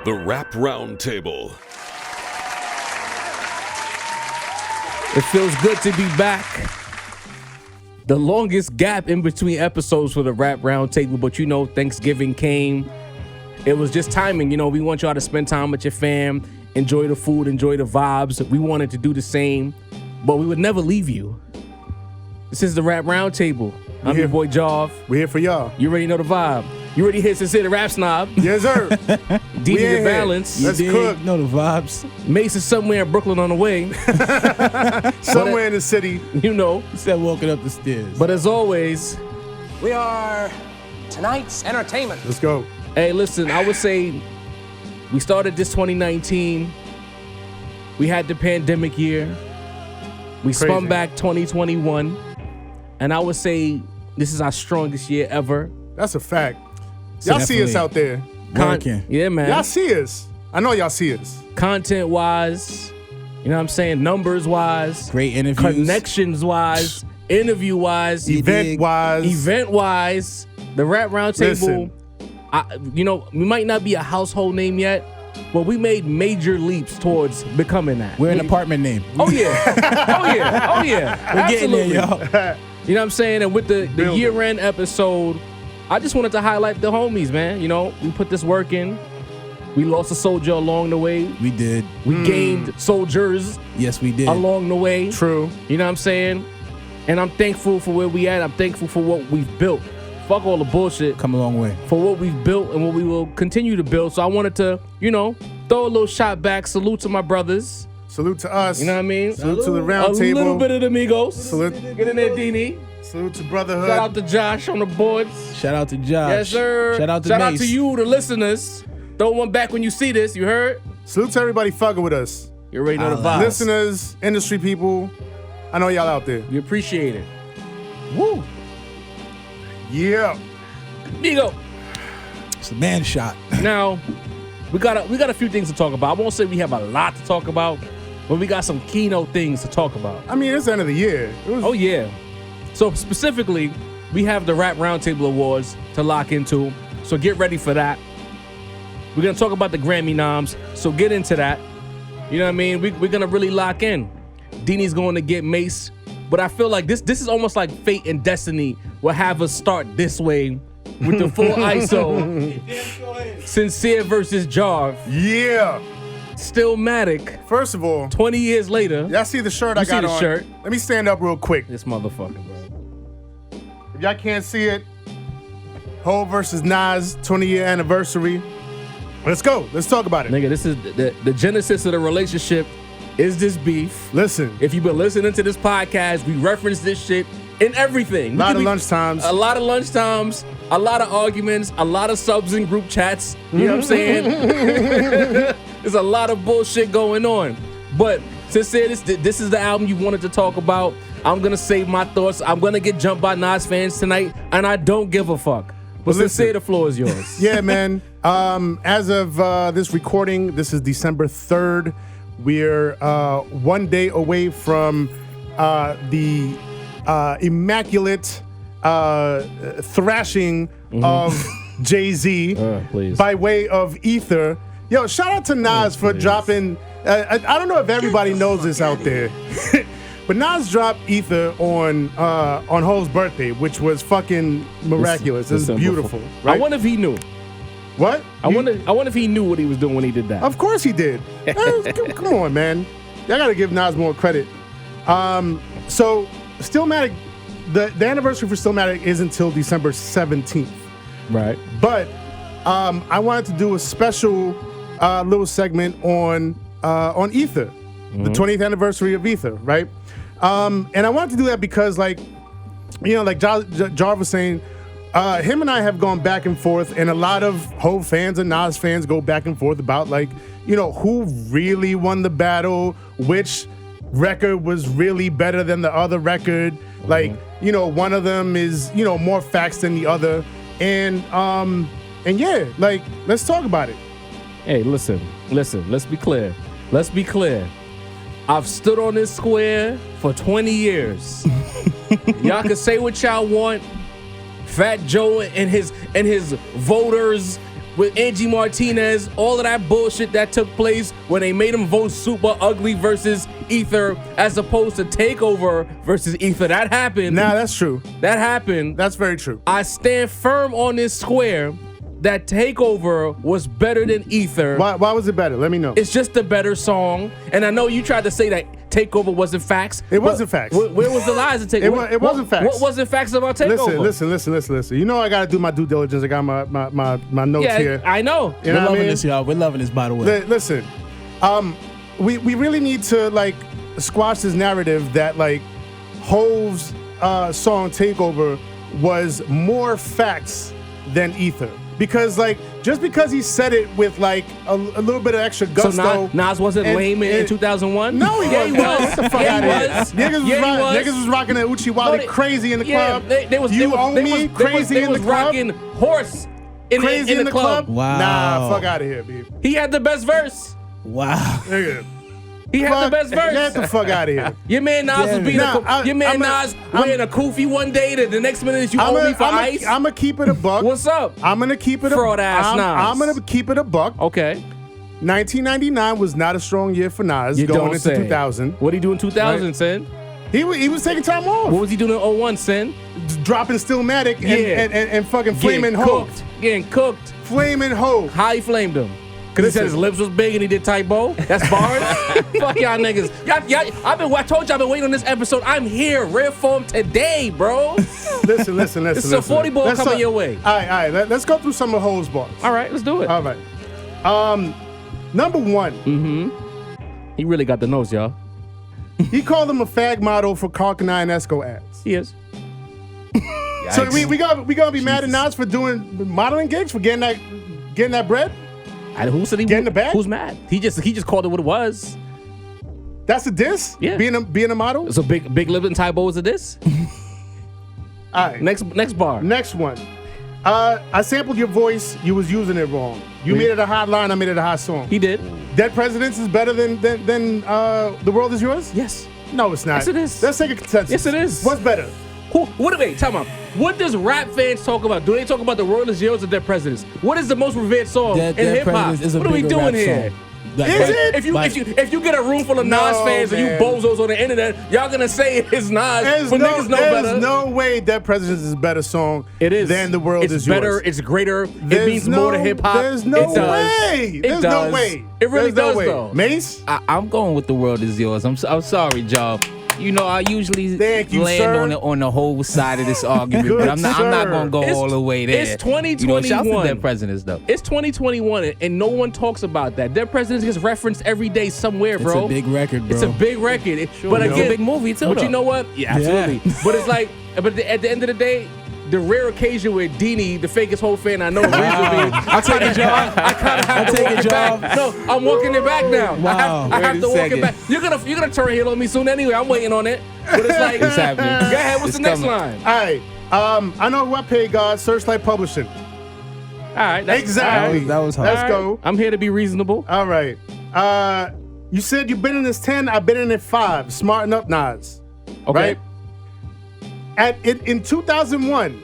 The Rap Roundtable. It feels good to be back. The longest gap in between episodes for the Rap Roundtable, but Thanksgiving came. It was just timing. We want y'all to spend time with your fam, enjoy the food, enjoy the vibes. We wanted to do the same, but we would never leave you. This is the Rap Roundtable. I'm your boy Jarv. We're here for y'all. You already know the vibe. You already hit Cinsere the Rap Snob. Yes, sir. Didi the Balance. Let's cook. Know the vibes. Mase is somewhere in Brooklyn on the way. Somewhere in the city. He said walking up the stairs. But as always, we are tonight's entertainment. Let's go. Hey, listen, I would say we started this 2019. We had the pandemic year. We spun back 2021. And I would say this is our strongest year ever. That's a fact. Y'all see us out there. Yeah, man. Y'all see us. I know y'all see us. Content-wise, you know what I'm saying? Numbers-wise. Great interviews. Connections-wise. Interview-wise. Event-wise. The Rap Roundtable. We might not be a household name yet, but we made major leaps towards becoming that. We're an apartment name. Oh, yeah. Oh, yeah. We're getting there, y'all. You know what I'm saying? And with the year-end episode, I just wanted to highlight the homies, man. We put this work in. We lost a soldier along the way. We did. We gained soldiers. Yes, we did. Along the way. True. You know what I'm saying? And I'm thankful for where we at. I'm thankful for what we've built. Fuck all the bullshit. Come a long way. For what we've built and what we will continue to build. So I wanted to, throw a little shot back. Salute to my brothers. Salute to us. You know what I mean? Salute to the Roundtable. A little bit of the amigos. Salute. Get in there, Dini. Salute to brotherhood. Shout out to Josh on the boards. Shout out to Josh. Yes, sir. Shout out to Shout Mase. out to you, the listeners. Throw one back when you see this. You heard? Salute to everybody fucking with us. You already know the vibes. Listeners, industry people. I know y'all out there. We appreciate it. Woo. Yeah. Migo. It's a man shot. Now, we got a few things to talk about. I won't say we have a lot to talk about, but we got some keynote things to talk about. I mean, it's the end of the year. Oh, yeah. So specifically, we have the Rap Roundtable Awards to lock into. So get ready for that. We're going to talk about the Grammy noms. So get into that. You know what I mean? We're going to really lock in. Dini's going to get Mase. But I feel like this is almost like fate and destiny will have us start this way with the full ISO. Cinsere versus Jarv. Yeah. STILLmatic. First of all, 20 years later. Y'all see the shirt I got on? Shirt. Let me stand up real quick. This motherfucker, bro. If y'all can't see it, Ho versus Nas 20-year anniversary. Let's go. Let's talk about it. Nigga, this is the genesis of the relationship is this beef. Listen. If you've been listening to this podcast, we reference this shit in everything. A lot of lunchtimes. A lot of lunchtimes, a lot of arguments, a lot of subs in group chats. You know what I'm saying? There's a lot of bullshit going on. But Cinsere, this is the album you wanted to talk about. I'm going to save my thoughts. I'm going to get jumped by Nas fans tonight, and I don't give a fuck. But Cinsere, the floor is yours. Yeah, man. As of this recording, this is December 3rd. We're 1 day away from the immaculate thrashing of Jay-Z by way of Ether. Yo, shout out to Nas for dropping. I don't know if everybody knows this out there, but Nas dropped Ether on Ho's birthday, which was fucking miraculous. It was beautiful. Right? I wonder if he knew. What? I wonder if he knew what he was doing when he did that. Of course he did. Come on, man. Y'all gotta give Nas more credit. So STILLmatic, the anniversary for STILLmatic is until December 17th. Right. But I wanted to do a special little segment on Ether, the 20th anniversary of Ether, right? And I wanted to do that because, like Jarv was saying, him and I have gone back and forth, and a lot of Hov fans and Nas fans go back and forth about, who really won the battle, which record was really better than the other record. One of them is, more facts than the other. And yeah, let's talk about it. Hey, listen, let's be clear. I've stood on this square for 20 years. Y'all can say what y'all want. Fat Joe and his voters with Angie Martinez, all of that bullshit that took place when they made him vote Super Ugly versus Ether as opposed to Takeover versus Ether. That happened. Nah, that's true. That happened. That's very true. I stand firm on this square that Takeover was better than Ether. Why was it better? Let me know. It's just a better song. And I know you tried to say that Takeover wasn't facts. It wasn't facts. Where was the lies in Takeover? It wasn't facts. What wasn't facts about Takeover? Listen. You know I got to do my due diligence. I got my notes here. I know. You We're know what I loving mean? this, y'all. We're loving this, by the way. Listen, we really need to like squash this narrative that like Hov's song Takeover was more facts than Ether. Because like just because he said it with like a little bit of extra gusto. So Nas wasn't lame in 2001? No, he wasn't. Get the fuck out of here. Niggas was rocking that Uchi Wale crazy in the club. They was crazy in the club. Rocking horse in the club. Wow. Nah, fuck out of here, B. He had the best verse. Wow. Nigga. He had the best verse. Get the fuck out of here. Your man Nas was being Nas wearing a kufi one day. The next minute you owe me for ice. I'm gonna keep it a buck. What's up? I'm gonna keep it Fraud ass Nas. I'm gonna keep it a buck. Okay. 1999 was not a strong year for Nas going into 2000. What did he do in 2000, Right. Sin? He was taking time off. What was he doing in 01, Sin? Dropping Stillmatic and fucking flaming Hove. Getting cooked. Flaming Hove. How he flamed him? Because he said his lips was big and he did typo? That's bars? Fuck y'all niggas. I told you I've been waiting on this episode. I'm here, rare form today, bro. Listen. It's a 40 ball coming your way. All right. Let's go through some of Hove's bars. All right, let's do it. All right. Number one. Mm-hmm. He really got the nose, y'all. He called him a fag model for Cardi and Esco ads. He is. So we gonna be mad at Nas for doing modeling gigs, for getting that bread? Who said he Getting the bag? Who's mad? He just called it what it was. That's a diss? Yeah. Being a model? So big lip and typo is a diss? All right. Next bar. Next one. I sampled your voice. You was using it wrong. You made it a hot line. I made it a hot song. He did. Dead Presidents is better than The World Is Yours? Yes. No, it's not. Yes, it is. Let's take a consensus. Yes, it is. What's better? Wait, time out. What does rap fans talk about? Do they talk about The World Is Yours or Dead Presidents? What is the most revered song in hip hop? What are we doing here? Is it? If you get a room full of Nas fans and you bozos on the internet, y'all gonna say it's Nas. Niggas know better. There's no way Dead Presidents is a better song than The World Is better, Yours. it's greater, it means more to hip hop. There's no way. There's no way. It really There's does, no way. though. Mase? I'm going with The World Is Yours. I'm sorry, Jarv. You know, I usually Thank you, land sir. on the whole side of this argument, Good, but I'm not going to go all the way there. It's 2021. You know, shouts to Dead Presidents, though. It's 2021, and no one talks about that. Dead Presidents gets referenced every day somewhere, bro. It's a big record, bro. It's a big record. But again, It's a big movie, too, But though. you know what? Yeah, absolutely. But it's like, at the end of the day, the rare occasion where Deanie, the fakest whole fan I know, agrees with me. I'll take it, Jarv. I kind of have to walk it back. No, I'm walking it back now. Wow. I have Wait to a walk it second. back. You're gonna turn heel on me soon anyway. I'm waiting on it. But it's like, It's happening. Go ahead. What's It's the next coming. line? All right. I know who I paid, God. Searchlight Publishing. All right. Exactly. That was hard. Let's go. I'm here to be reasonable. All right. You said you've been in this 10. I've been in it 5. Smarten up, Nas. Okay. Right? In 2001,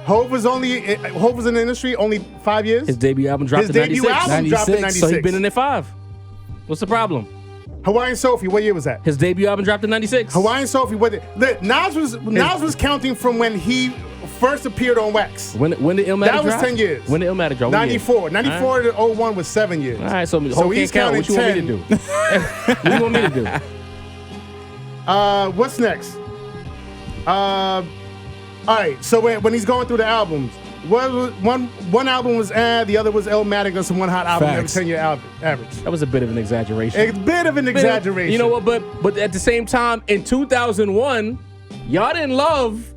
Hove was in the industry only 5 years. His debut album dropped His in 96. debut album dropped in 96. So he's been in it 5. What's the problem? Hawaiian Sophie, what year was that? His debut album dropped in 96. Hawaiian Sophie, Nas was counting from when he first appeared on Wax. When did Illmatic drop? That was 10 years. When did Illmatic drop? 94. 94 to 01 was 7 years. All right, so Hov he's can't count. What you want me to do? What you want me to do? What's next? All right, so when he's going through the albums, one album was the other was Illmatic. That's one hot album Facts. every 10-year average. That was a bit of an exaggeration. A bit of an exaggeration. You know what? But at the same time, in 2001, y'all didn't love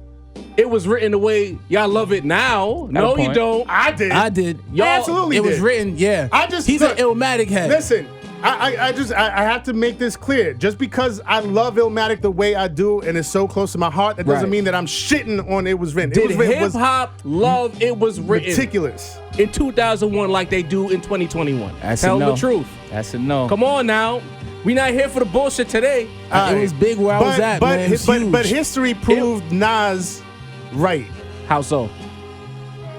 It Was Written the way y'all love it now. Got a No, you point. don't. I did. Y'all absolutely It was did. written, yeah. He's look, an Illmatic head. Listen, I have to make this clear. Just because I love Illmatic the way I do and it's so close to my heart, that doesn't Right. mean that I'm shitting on It Was Written. Did It Was Written hip hop love It Was Written meticulous. in 2001 like they do in 2021? That's a Tell no. the truth. That's a no. Come on now. We not here for the bullshit today. It was big where I was at, man. It was huge. But history proved Nas right. How so?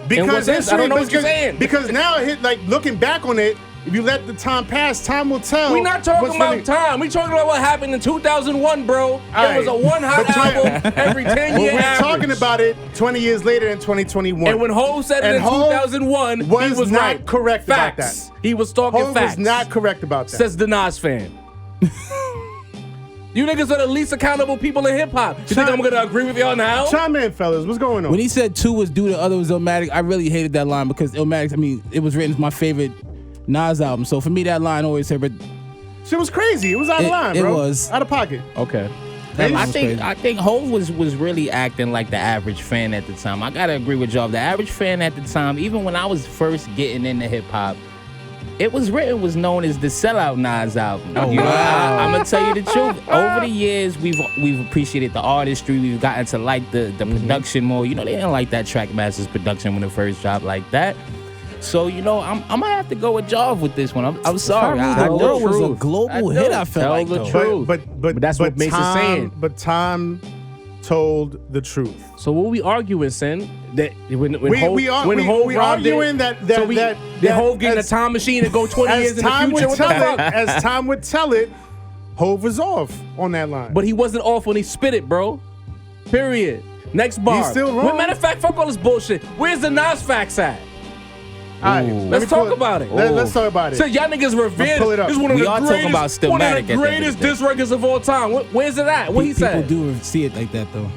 Because sense? I don't know what you're saying. Because now, like looking back on it, if you let the time pass, time will tell. We're not talking what's about really- time. We're talking about what happened in 2001, bro. It was a one hot album every 10 year We're average. talking about it 20 years later in 2021. And when Hov said it in Hov 2001, he was not right. correct about Facts. that. He was talking Hov facts. was not correct about that. Says the Nas fan. You niggas are the least accountable people in hip hop. You think I'm gonna agree with y'all now? Chime in, fellas. What's going on? When he said 2 was due, the other was Illmatic, I really hated that line because Illmatic, I mean, it was written as my favorite Nas album. So for me, that line always said, but Shit was crazy. It was out of line, bro. It was. Out of pocket. Okay. I think Hov was really acting like the average fan at the time. I gotta agree with y'all. The average fan at the time, even when I was first getting into hip hop, it was known as the sellout Nas album. Oh, You know, wow. I'm gonna tell you the truth. Over the years, we've appreciated the artistry. We've gotten to like the production more. You know, they didn't like that Trackmaster's production when it first dropped like that. So you know, I'm gonna have to go with Jarv with this one. I'm sorry. Rule I the know World was a truth. global hit, I felt Tell like, the though. truth. But that's what Mase is time, saying. But time told the truth. So what we arguing, Sin? That when Hov we robbed arguing it, that so did Hov get in a as- time machine and go 20 years As in the time future? would What the tell it, fuck? as time would tell it, Hov was off on that line. But he wasn't off when he spit it, bro. Period. Next bar. He's still wrong. Well, matter of fact, fuck all this bullshit. Where's the Nas facts at? all right, Let's me pull talk about it. Let's talk about it. So y'all niggas revered. pull it up. This is one of We the are greatest, talking about Stillmatic one of at the the end of greatest the day. diss records of all time. Where's it at? What he People said? do see it like that, though.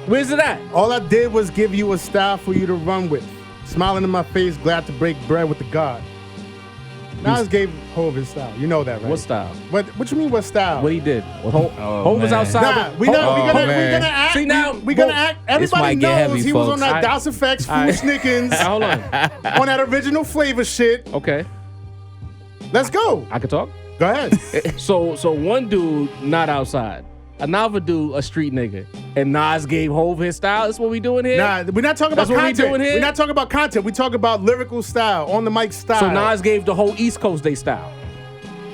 Where's it at? All I did was give you a style for you to run with. Smiling in my face, glad to break bread with the God. Nas gave Hov his style. You know that, right? What style? What you mean? What style? What he did? Hov was man. outside. Nah, with- we're gonna man. act. See, now, we're gonna Bo- act. This Everybody might get knows heavy, he was on folks. that I- Das Effects, I- Foolish Nickens, Hold on. on that original flavor shit. Okay, Let's go. I can talk. Go ahead. So one dude not outside, another dude a street nigga, and Nas gave Hov his style. That's what we doing here. Nah, we're not talking about That's what we content. doing here? We're not talking about content. We talk about lyrical style, on the mic style. So Nas gave the whole East Coast they style.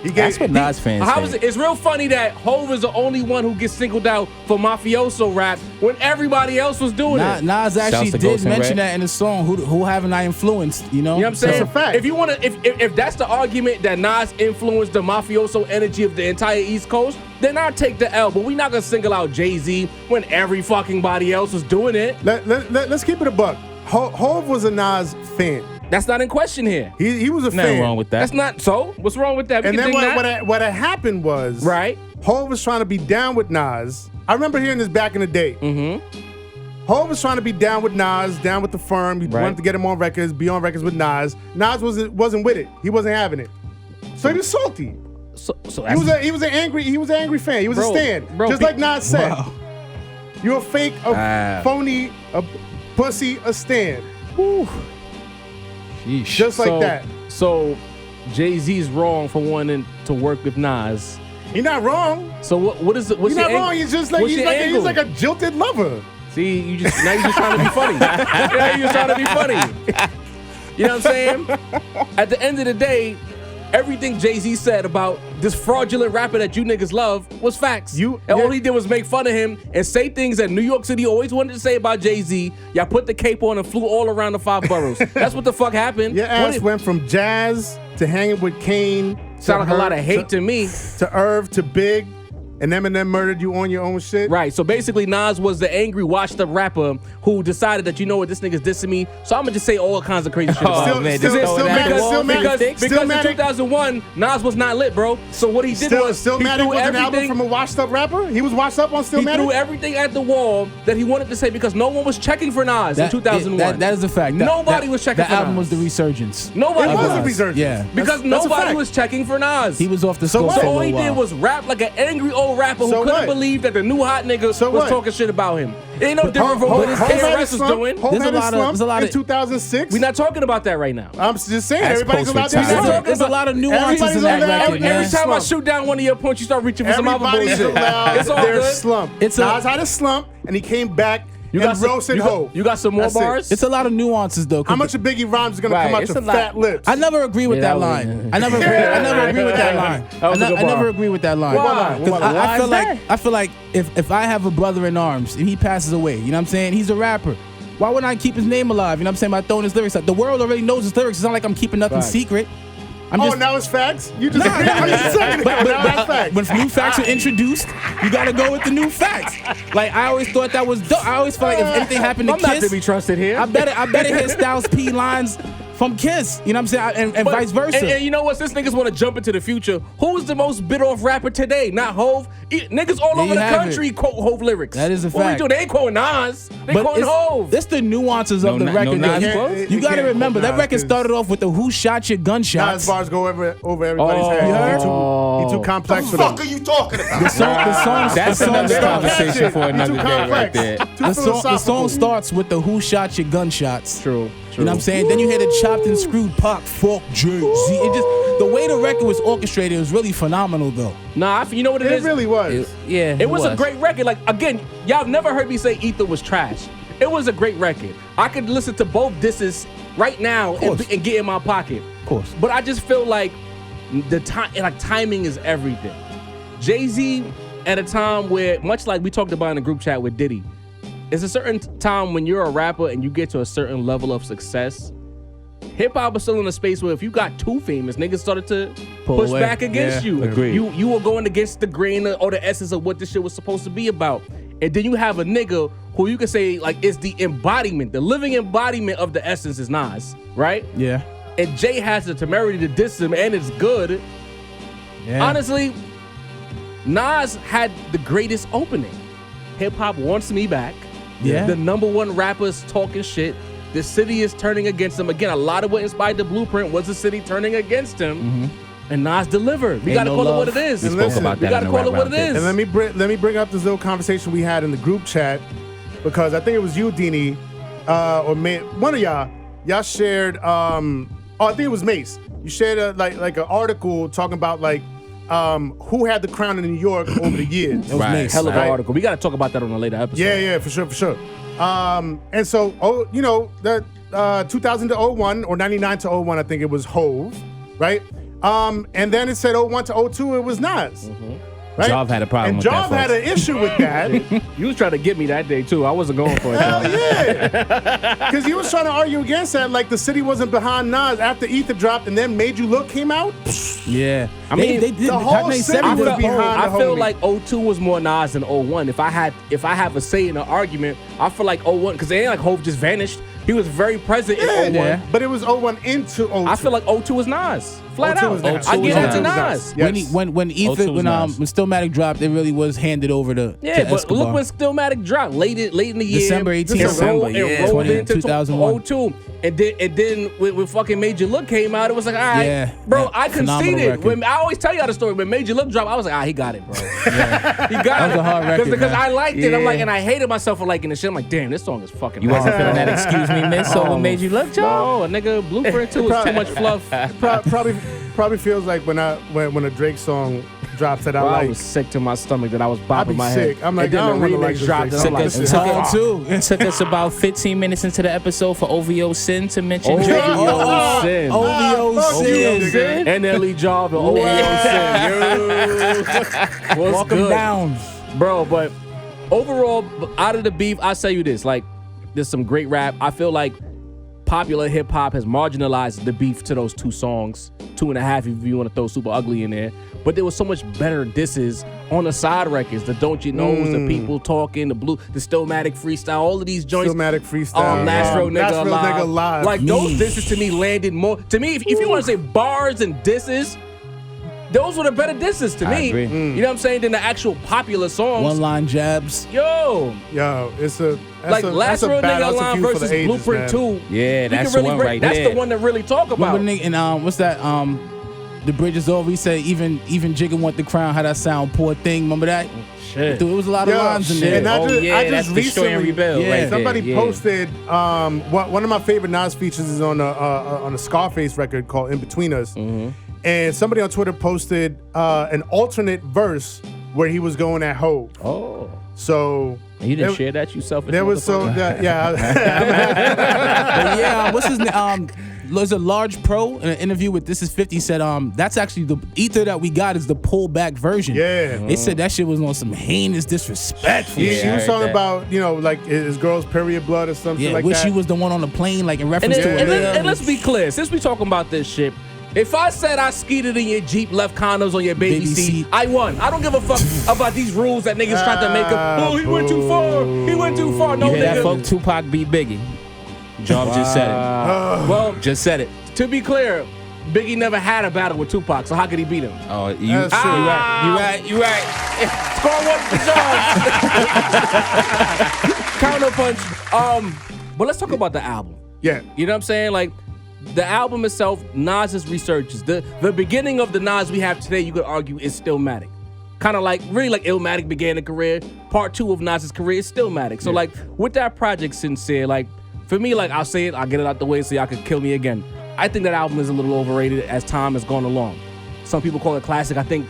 He gave, That's what Nas fans How say. is it? It's real funny that Hov is the only one who gets singled out for mafioso rap when everybody else was doing it. Nas actually Shouts to did Ghost and mention Red. that in the song. Who haven't I influenced? You know. You know what I'm saying? That's a fact. If you want to, if that's the argument that Nas influenced the mafioso energy of the entire East Coast, then I'll take the L. But we're not gonna single out Jay-Z when every fucking body else was doing it. Let's keep it a buck. Hov was a Nas fan. That's not in question here. He was a Nothing fan. wrong with that. That's not so. What's wrong with that? We And can then dig that. what had happened was, Right. Hov was trying to be down with Nas. I remember hearing this back in the day. Mm-hmm. Hov was trying to be down with Nas, down with the firm. He Right. wanted to get him on records, be on records with Nas. Nas wasn't with it. He wasn't having it. So he was salty. So He was an angry fan. He was Bro, a stan. bro, Just like Nas said. Wow. You're a fake, a phony, a pussy, a stan. Sheesh. Just like that. So Jay-Z's wrong for wanting to work with Nas. You're not wrong. So what's You're your not ang- wrong. He's just like what's he's your like, angle? he's like a jilted lover. See, you're just trying to be funny. Now you're trying to be funny. You know what I'm saying? At the end of the day, everything Jay-Z said about this fraudulent rapper that you niggas love was facts. And all he did was make fun of him and say things that New York City always wanted to say about Jay-Z. Y'all put the cape on and flew all around the 5 boroughs. That's what the fuck happened. Your ass went from jazz to hanging with Kane. Sound like a lot of hate to me. To Irv to Big. And Eminem murdered you on your own shit. Right. So basically, Nas was the angry washed up rapper who decided that, you know what, this nigga's dissing me. So I'm gonna just say all kinds of crazy shit about him. man, just still throwing that mad- at the wall. still Because in mad- 2001, Nas was not lit, bro. So what he did was he Stillmatic threw was an album everything. from a washed up rapper? He was washed up on He threw Stillmatic? everything at the wall that he wanted to say because no one was checking for Nas in 2001. That is a fact. Nobody was checking That for album Nas. was the resurgence. Nobody It was a was. resurgence. Yeah. Because That's a nobody fact. was checking for Nas. He was off the So scope what? for a So all he little did while. was rap like an angry old rapper who So couldn't what? believe that the new hot nigga So was what? talking shit about him. It ain't no different from what his Hov had KRS his was slump. doing. Hov There's had a his lot of- slump there's a lot in of- 2006. We're not talking about that right now. I'm just saying, That's everybody's allowed to post-retire. have slump. There's a lot of nuances Everybody's in that allowed- record, Every man. time I slump. shoot down one of your points, you start reaching for some other Everybody's bullshit. allowed It's all their good. slump. It's a- Nas had a slump, and he came back You and got some, roasted you Hov. got, you got some more That's it. bars? It's a lot of nuances though. 'cause How much of Biggie rhymes is gonna Right, come out it's your a lot. fat lips? I never agree with Yeah, that that was- line. I never agree with that line. That was a good I never bar. agree with that line. Why? 'Cause Why I is feel that? like if I have a brother in arms and he passes away, you know what I'm saying? He's a rapper. Why wouldn't I keep his name alive? You know what I'm saying? By throwing his lyrics out. The world already knows his lyrics. It's not like I'm keeping nothing secret. Now it's facts? You just agree? I'm just saying. Now it's facts. When new facts are introduced, you gotta go with the new facts. Like I always thought that was dope. I always felt like if anything happened to I'm not Kiss, to be trusted here. I better hear Styles P lines from Kiss. You know what I'm saying? And vice versa. And you know what? Since niggas want to jump into the future, who's the most bit off rapper today? Not Hov. Niggas all There over you the have country it. quote Hov lyrics. That is a What fact. we do? They ain't quoting Nas. They quoting Hov. That's the nuances of the No record. Nas though. quotes? You gotta can't remember quote that Nas, record 'cause started off with the "Who shot your Nas gunshots." bars go over everybody's head. You heard? He too complex for them. you talking about? The song That's another Stop that conversation shit. for You another too day right complex. there. Too The philosophical. song starts with the "Who shot your gunshots." True. You know what I'm saying? Then you hear the chopped and screwed Pac, fuck Jay-Z. It just the way the record was orchestrated was really phenomenal though. Nah, you know what it It is? really was. It was a great record. Like, again, y'all have never heard me say Ether was trash. It was a great record. I could listen to both disses right now and get in my pocket. Of course. But I just feel like the time, like timing is everything. Jay-Z at a time where, much like we talked about in the group chat with Diddy, it's a certain time when you're a rapper and you get to a certain level of success. Hip hop is still in a space where if you got too famous, niggas started to push away. back against Yeah, you. agreed. You were going against the grain or the essence of what this shit was supposed to be about. And then you have a nigga who you can say like is the embodiment, the living embodiment of the essence is Nas, right? Yeah. And Jay has the temerity to diss him, and it's good. Yeah. Honestly, Nas had the greatest opening. Hip hop wants me back. Yeah. The number one rappers talking shit. The city is turning against him. Again, a lot of what inspired the blueprint was the city turning against him. And Nas delivered. We Ain't gotta no call it love. what it is. And listen, about we that gotta in the call it Rap what it Roundtable. is. And let me bring up this little conversation we had in the group chat because I think it was you, Deanie, or one of y'all shared. I think it was Mase. You shared like an article talking about like who had the crown in New York over the years. It was Mase. Hell of an Right. article. We gotta talk about that on a later episode. Yeah, for sure. And so, that 2000 to 01 or 99 to 01, I think it was Hove, right? And then it said 01 to 02, it was Nas. Right? Jarv had a problem and with that, Jarv had an issue with that. You was trying to get me that day too. I wasn't going for it. Hell though. yeah. Because he was trying to argue against that, like the city wasn't behind Nas after Ether dropped and then Made You Look came out. Yeah. I mean, they did the whole Hot 97 city I was did a feel, poll. behind I the feel homie. like 02 was more Nas than 01. If I have a say in the argument, I feel like 01, because it ain't like Hove just vanished. He was very present in 01. Yeah. But it was 01 into 02. I feel like 02 was Nas. Flat 02 out. was Nas. I 02 give was that to Nas. Nas. Yes. When Ether 02 was Nas. when Stillmatic dropped, it really was handed over to Yeah, but Escobar. look when Stillmatic dropped late in the year. December 18th. It rolled into 2001. 02. And then when fucking Made You Look came out, it was like, all right, Yeah, bro, yeah, I phenomenal conceded. record. When I always tell y'all the story, when Made You Look dropped, I was like, he got it, bro. He got That was it. a hard record, Because man. I liked it. I'm like, Yeah. and I hated myself for liking the shit. I'm like, damn, this song is fucking You wasn't feeling that excuse me, miss, so what made you look, Joe? No, a nigga, Blueprint 2 was too much fluff. Probably feels like when a Drake song drops that I Bro, I like. was sick to my stomach that I was I'd bopping be my sick. head. I'm like, and then I don't the wanna like remix this dropped, Drake and I'm song. like, This is fuck. too. It took us about 15 minutes into the episode for OVO Sin to mention OVO Drake. Sin. OVO fuck you, Sin. nigga. NLE Jarv and OVO Sin. What's Walk him good? down. Bro, but overall, out of the beef, I'll tell you this. Like, there's some great rap. I feel like popular hip hop has marginalized the beef to those two songs. 2.5 if you want to throw Super Ugly in there. But there was so much better disses on the side records. The Don't You Knows, the People Talking, the Stillmatic Freestyle, all of these joints. Stillmatic Freestyle. Last Real Last Nigga Real Alive. Nigga Alive. Like, those disses to me landed more. To me, if you want to say bars and disses, those were the better disses to I me. agree. You know what I'm saying? Than the actual popular songs. One line jabs. Yo, Yo, it's a like Last Real Nigga Alive versus Blueprint 2. Yeah, we that's can the really one right That's there. the one to really talk about. Remember Nick and what's that? The Bridge is Over. He said even Jigga want the crown. How that sound? Poor thing. Remember that? Shit. Dude, it was a lot of Yo, lines in shit. there. And I Oh, just, yeah, I that's just Destroy and recently, Rebuild right there. somebody Yeah. posted one of my favorite Nas features is on a Scarface record called In Between Us, and somebody on Twitter posted an alternate verse where he was going at Hov. Oh. So You didn't there- share that, you selfish there was so motherfucker. yeah. But yeah, what's his name? there's a large pro in an interview with This Is 50 said that's actually the ether that we got is the pullback version. Yeah. They said that shit was on some heinous disrespectful She shit. was talking about, you know, like his girl's period blood or something Yeah, like wish that. she was the one on the plane, like in reference to And let's be clear, since we talking about this shit, if I said I skeeted in your Jeep, left condoms on your baby seat, I won. I don't give a fuck about these rules that niggas trying to make up. Oh, he went too far. He went too far. No, You hear that, nigga. folk? Tupac beat Biggie. Jarv just said it. Well, Just said it. to be clear, Biggie never had a battle with Tupac, so how could he beat him? Oh, you That's true. You right. Score one for Jarv. Counterpunch. But let's talk about the album. Yeah. You know what I'm saying? Like, the album itself, Nas's researches. The beginning of the Nas we have today, you could argue, is Stillmatic. Kind of like, really like Illmatic began a career. Part 2 of Nas's career is Stillmatic. So, like, with that project, Cinsere, like, for me, like, I'll say it, I'll get it out the way so y'all can kill me again. I think that album is a little overrated as time has gone along. Some people call it classic. I think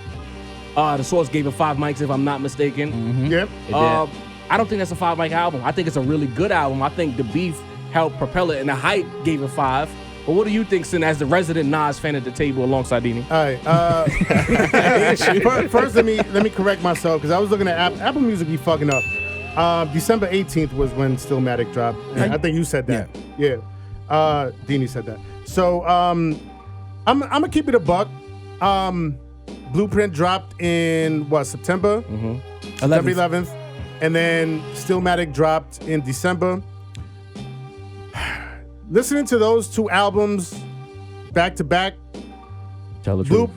the Source gave it 5 mics, if I'm not mistaken. Yep. I don't think that's a 5 mic album. I think it's a really good album. I think the beef helped propel it, and the hype gave it 5. But what do you think, Sin, as the resident Nas fan at the table alongside Dini? All right. First, let me correct myself because I was looking at Apple Music be fucking up. December 18th was when Stillmatic dropped. And I think you said that. Yeah. Dini said that. So I'm gonna keep it a buck. Blueprint dropped in September? September 11th. And then Stillmatic dropped in December. Listening to those 2 albums back to back, Tell the truth.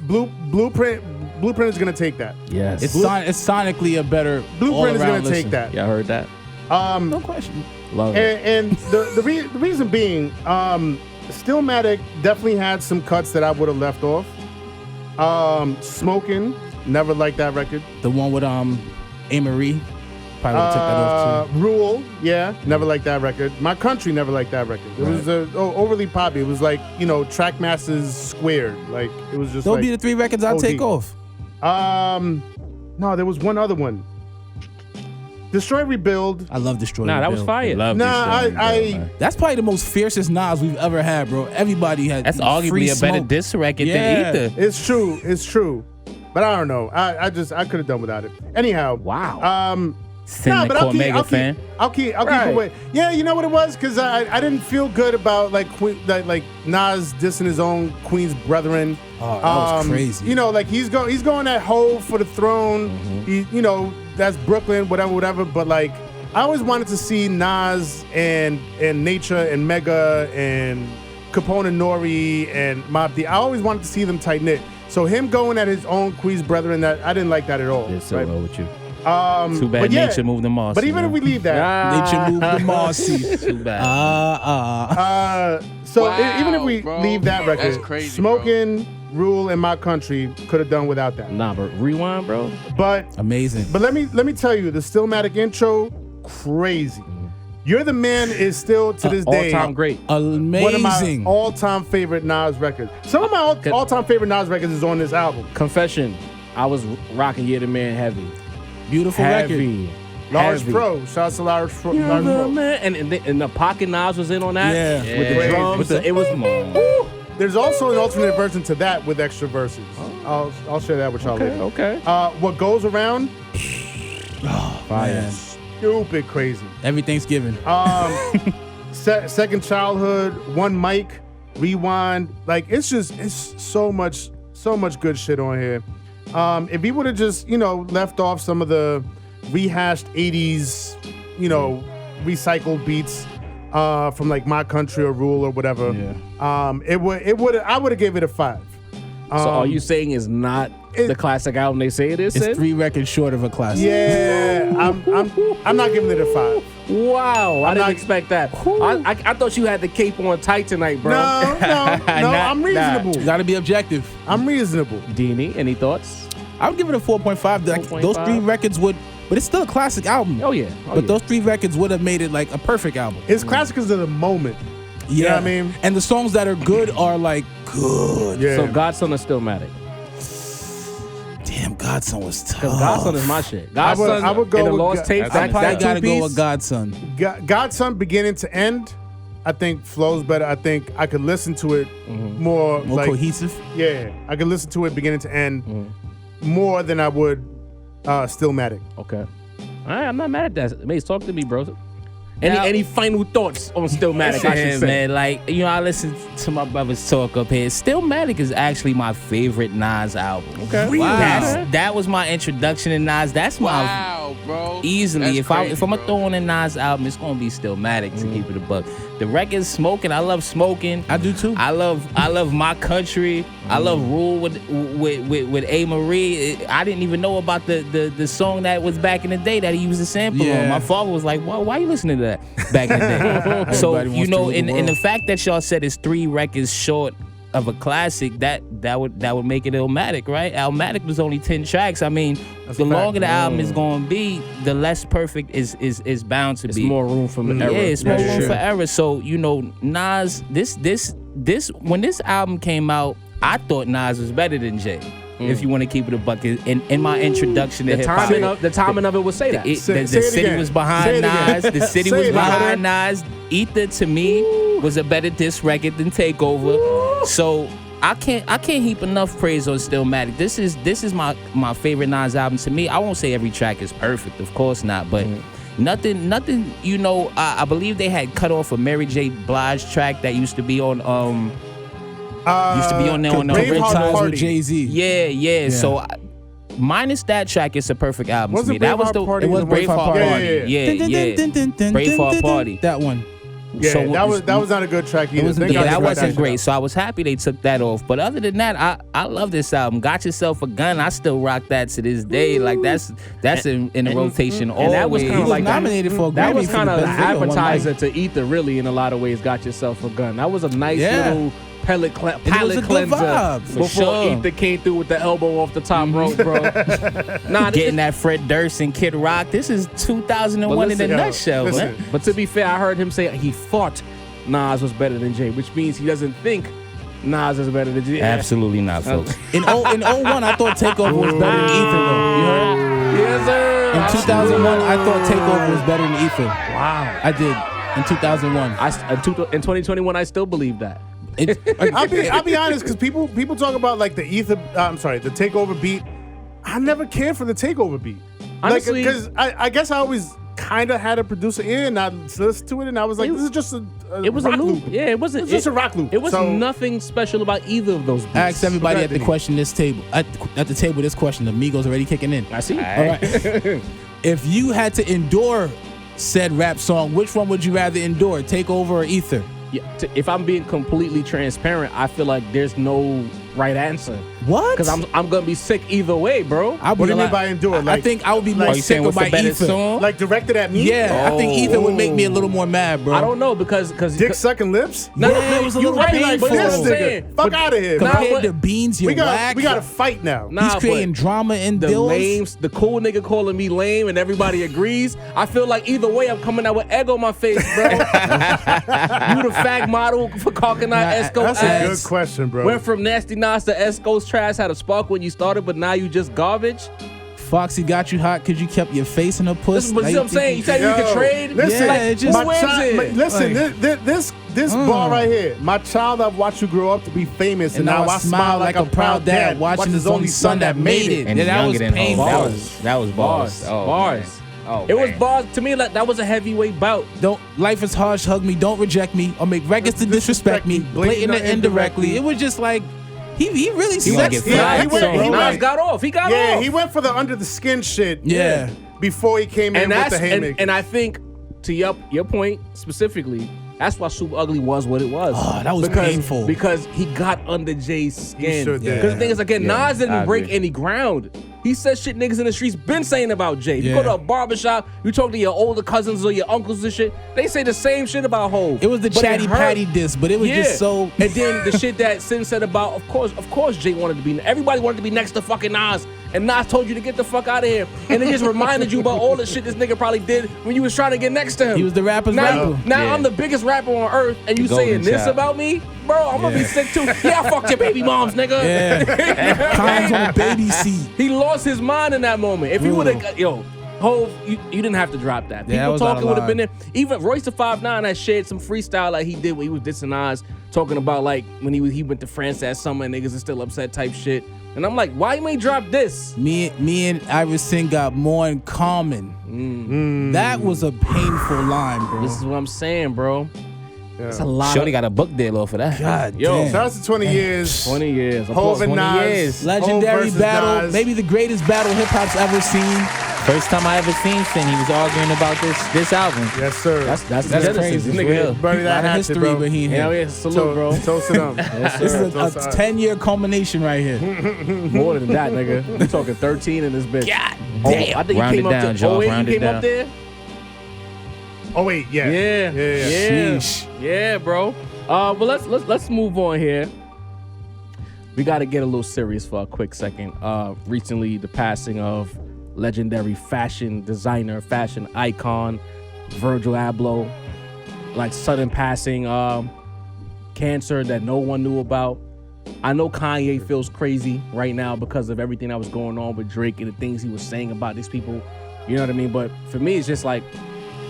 Blueprint is gonna take that. Yes. It's sonically a better Blueprint is all-around gonna take listen. that. Y'all heard that? No question. Love it. And the reason being, Stillmatic definitely had some cuts that I would have left off. Smoking, never liked that record. The one with A-Marie. Probably would have took that off too. Rule, yeah, never liked that record. My Country, never liked that record. It was overly poppy. It was like, you know, Trackmasters squared. Like, it was just Those like, be the 3 records I'll OD. take off. No, there was one other one. Destroy Rebuild. I love Destroy Nah, that Rebuild. was fire. Love Nah, this shit, I That's probably the most fiercest Nas we've ever had, bro. Everybody had That's free arguably a better smoke. diss record Yeah. than Ether. It's true. But I don't know. I could have done without it. Anyhow. Wow. Send the Cormega fan. I'll keep it away. Yeah, you know what it was? Because I didn't feel good about like Nas dissing his own Queen's brethren. Oh, that was crazy. You know, like he's going at Hove for the throne. He, you know, that's Brooklyn, whatever. But like, I always wanted to see Nas and Nature and Mega and Capone and Nori and Mobb Deep. I always wanted to see them tight knit. So him going at his own Queen's brethren, that I didn't like that at all. It's so right? well with you. but Too bad yeah, Nature moved the Mars. But even if we leave that, Nature moved the Marcy. Too bad. so Wow, even if we bro. leave that record, That's crazy, Smoking, Rule, in My Country could have done without that. Nah, but rewind, bro. But Amazing. let me tell you, the Stillmatic intro, crazy. You're the Man is still to this day All-time great. Amazing. one of my all-time favorite Nas records. Some of my all-time favorite Nas records is on this album. Confession, I was rocking Year the Man heavy. Beautiful record. Heavy. Large Heavy. Pro, shout out to Large Pro. You're Large the Pro. man. And the pocket Nas was in on that. Yeah. With the Crazy. drums. It was There's also an alternate version to that with extra verses. I'll share that with y'all later. okay. What Goes Around, Man. stupid crazy. Every Thanksgiving. Second Childhood, One Mic, Rewind. Like it's so much good shit on here. If he would have just, left off some of the rehashed 80s, recycled beats from like My Country or Rule or whatever, I would have gave it a 5. So are you saying it's not the classic album they say it is? It's Sid? 3 records short of a classic. Yeah, I'm not giving it a 5. Wow, I didn't not- expect that. I thought you had the cape on tight tonight, bro. No, I'm reasonable. You gotta be objective. I'm reasonable. Dini, any thoughts? I would give it a 4.5. Like, 4.5? those 3 records would, but it's still a classic album. Oh yeah. But those 3 records would have made it like a perfect album. It's classic because of the moment. Yeah, You know what I mean? And the songs that are good are like good. Yeah. So Godson is Stillmatic. Damn, Godson was tough. Because Godson is my shit. Godson I would go in the with Lost Tapes. I probably that gotta go two-piece, with Godson. Godson beginning to end, I think flows better. I think I could listen to it more like, cohesive. Yeah, I could listen to it beginning to end more than I would Stillmatic. Okay. All right, I'm not mad at that. Mase, talk to me, bro. Any final thoughts on Stillmatic? I should say. Man, like, you know, I listen to my brothers talk up here. Stillmatic is actually my favorite Nas album. Okay. Really? Wow. That was my introduction to Nas. That's my bro. easily. That's If I'm crazy, gonna throw on a Nas album, it's gonna be Stillmatic to keep it a buck. The record's smoking. I love smoking. I do too. I love My Country. I love Rule with A. Marie. I didn't even know about the song that was back in the day that he used a sample on. My father was like, why you listening to that back in the day? So, you know, and the fact that y'all said it's 3 records short of a classic, that would make it Illmatic, right? Illmatic was only 10 tracks. I mean, the longer the album is going to be, the less perfect is bound to be. It's more room for error. Yeah, it's more room for error. So, you know, Nas, this when this album came out, I thought Nas was better than Jay. If you want to keep it a buck, in my introduction to hip hop, the timing of it would say that. The city was behind Nas. The city was behind Nas. Ether to me was a better diss record than Takeover. So I can't heap enough praise on Stillmatic. This is my favorite Nas album to me. I won't say every track is perfect, of course not, but nothing. You know, I believe they had cut off a Mary J. Blige track that used to be on used to be on there on the Brave Heart Ties Party. with Jay-Z. Yeah. So minus that track, it's a perfect album to me. That was the Party it was the one- Braveheart Party. Yeah. Braveheart Party. That one. Yeah, So that was not a good track either. wasn't- Thank God Yeah, they that got wasn't shit great. out. So I was happy they took that off. But other than that, I love this album. Got Yourself a Gun. I still rock that to this day. Like that's in the rotation. and that was always. kinda He was like nominated for a That Grammy was for kind the of an best video one appetizer night. to Ether, really, in a lot of ways. Got Yourself a Gun. That was a nice Yeah. little palate was a cleanser good vibe, for before sure. Ether came through with the elbow off the top rope, bro. Nah, Getting that Fred Durst and Kid Rock. This is 2001 But in a listen, nutshell, listen. man. But to be fair, I heard him say he thought Nas was better than Jay, which means he doesn't think Nas is better than Jay. Absolutely not, folks. In 01, I thought Takeover was better than Ether, though. You heard? Yes, sir. In 2001, I thought Takeover was better than Ether. Wow. I did. In 2001. In 2021, I still believe that. I'll be honest, because people talk about like the Ether. The Takeover beat. I never cared for the Takeover beat. Honestly- because I guess I always kind of had a producer in, and I listened to it, and I was like, this is just a It was a rock loop. Yeah, it wasn't. It's just a rock loop. It was So- nothing special about either of those beats. I asked everybody Okay, at the Denny. question this table. At the table, this question. The Migos already kicking in. I see. All right. If you had to endure said rap song, which one would you rather endure? Takeover or Ether? Yeah, if I'm being completely transparent, I feel like there's no right answer. What? Because I'm gonna be sick either way, bro. I'll be What do you mean like- by endure? I Like- think I would be more Are you saying sick what's by the better Ether. song? Like directed at me? Yeah, I think Ether would make me a little more mad, bro. I don't know because Dick sucking lips? No, Yeah, it was a you little right, painful. but that's what I'm This saying. nigga, fuck out of here. Nah, Compared but- to Beans, you're we got whack. to fight now. Nah, He's creating but drama in the deals. lames, the cool nigga calling me lame, and everybody agrees. I feel like either way, I'm coming out with egg on my face, bro. You the fag model for Coconut Esco That's a ass. good question, bro. Went from Nasty Nas to Esco's trash, had a spark when you started, but now you just garbage. Foxy got you hot because you kept your face in a puss. But see what I'm saying? You said you could trade? Listen, Yeah, it just- my wins it? listen, Like- this bar right here. My child, I've watched you grow up to be famous, and now I smile like a proud dad watching his only son that made it. And Yeah, that younger was than painful. home. That was bars. Oh, Bars. man. Oh, It was man. bars. To me, like that was a heavyweight bout. Don't life is harsh, hug me, don't reject me, or make records to disrespect me, blatant or indirectly. It was just like he really You wanna sexed get fried, he went- so- he Nas went- got off. He got Yeah, off. he went for the under the skin shit. Yeah. Before he came in and with that's the haymaker. and I think to your point specifically, that's why Super Ugly was what it was. Oh, that was painful. because he got under Jay's skin. sure did. Because the thing is, again, Yeah, Nas didn't I break agree. any ground. He said shit niggas in the streets been saying about Jay. You Yeah. go to a barbershop, you talk to your older cousins or your uncles and shit, they say the same shit about Hov. It was the But chatty hurt. patty diss, but it was just so. And then the shit that Sin said about, of course, Jay wanted to be. Everybody wanted to be next to fucking Nas, and Nas told you to get the fuck out of here. And it just reminded you about all the shit this nigga probably did when you was trying to get next to him. He was the rapper's now, rapper. Now Yeah. I'm the biggest rapper on earth, and you The saying golden this child. about me, bro? I'm gonna be sick too. Yeah, I fucked your baby moms, nigga. Yeah. Condoms on the baby seat. He lost his mind in that moment. If he would have, Hov, you didn't have to drop that. Yeah, that People was out of talking would have been line. there. Even Royce the 5'9" had shared some freestyle like he did when he was dissing Nas, talking about like when he went to France that summer and niggas are still upset type shit. And I'm like, why you ain't drop this? Me and Iverson got more in common. That was a painful line, bro. This is what I'm saying, bro. It's a lot. Shorty got a book deal off of that. God Yo, damn. Shout out to 20 years. 20 years. Hov and 20 Nas. years. Legendary versus battle, Nas. maybe the greatest battle hip hop's ever seen. First time I ever seen Finn, he was arguing about this album. Yes, sir. That's That's crazy. crazy. Nigga, Real. Bury A that lot of hatchet, history, bro. but he Yeah, hit. yeah, salute, bro. Toast to them. This is Toast to a us. 10-year culmination right here. More than that, nigga. We talking 13 in this bitch. God Oh, damn. I think Round he it came down, up to Jarv. 08, Round he it came up down. there. Oh, wait, yeah. Yeah. Sheesh. Yeah, bro. But let's move on here. We got to get a little serious for a quick second. Recently, the passing of legendary fashion designer, fashion icon, Virgil Abloh. Like sudden passing, cancer that no one knew about. I know Kanye feels crazy right now because of everything that was going on with Drake and the things he was saying about these people. You know what I mean? But for me, it's just like,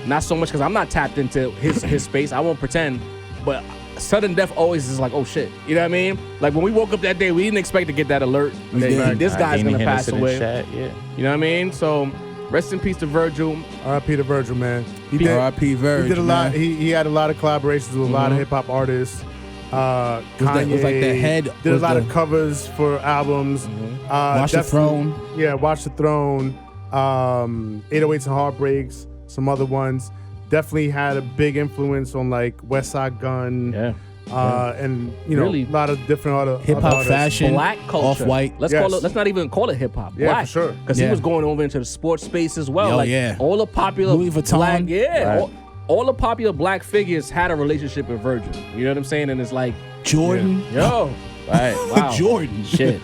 not so much because I'm not tapped into his space. I won't pretend. But sudden death always is like, oh shit. You know what I mean? Like when we woke up that day, we didn't expect to get that alert that this guy's gonna pass away. Yeah. You know what I mean? So rest in peace to Virgil. R.I.P. to Virgil, man. He R.I.P. Virgil. He did a lot. man. He had a lot of collaborations with a lot of hip hop artists. Kanye was like the head- did a was lot the- of covers for albums. Watch the definitely- Throne. Yeah, Watch the Throne. 808s and Heartbreaks. Some other ones. Definitely had a big influence on like West Side Gun. Yeah. And you know Really? a lot of different other Hip other hop artists. fashion. Black culture. Off-white. Let's Yes. call it. Let's not even call it hip hop. Yeah, Black, for sure. Because Yeah. he was going over into the sports space as well. Yo, like yeah. all the popular Louis Vuitton. black, yeah, Right. all the popular black figures had a relationship with Virgil. You know what I'm saying? And it's like, Jordan. yo, right, wow, Jordan. shit.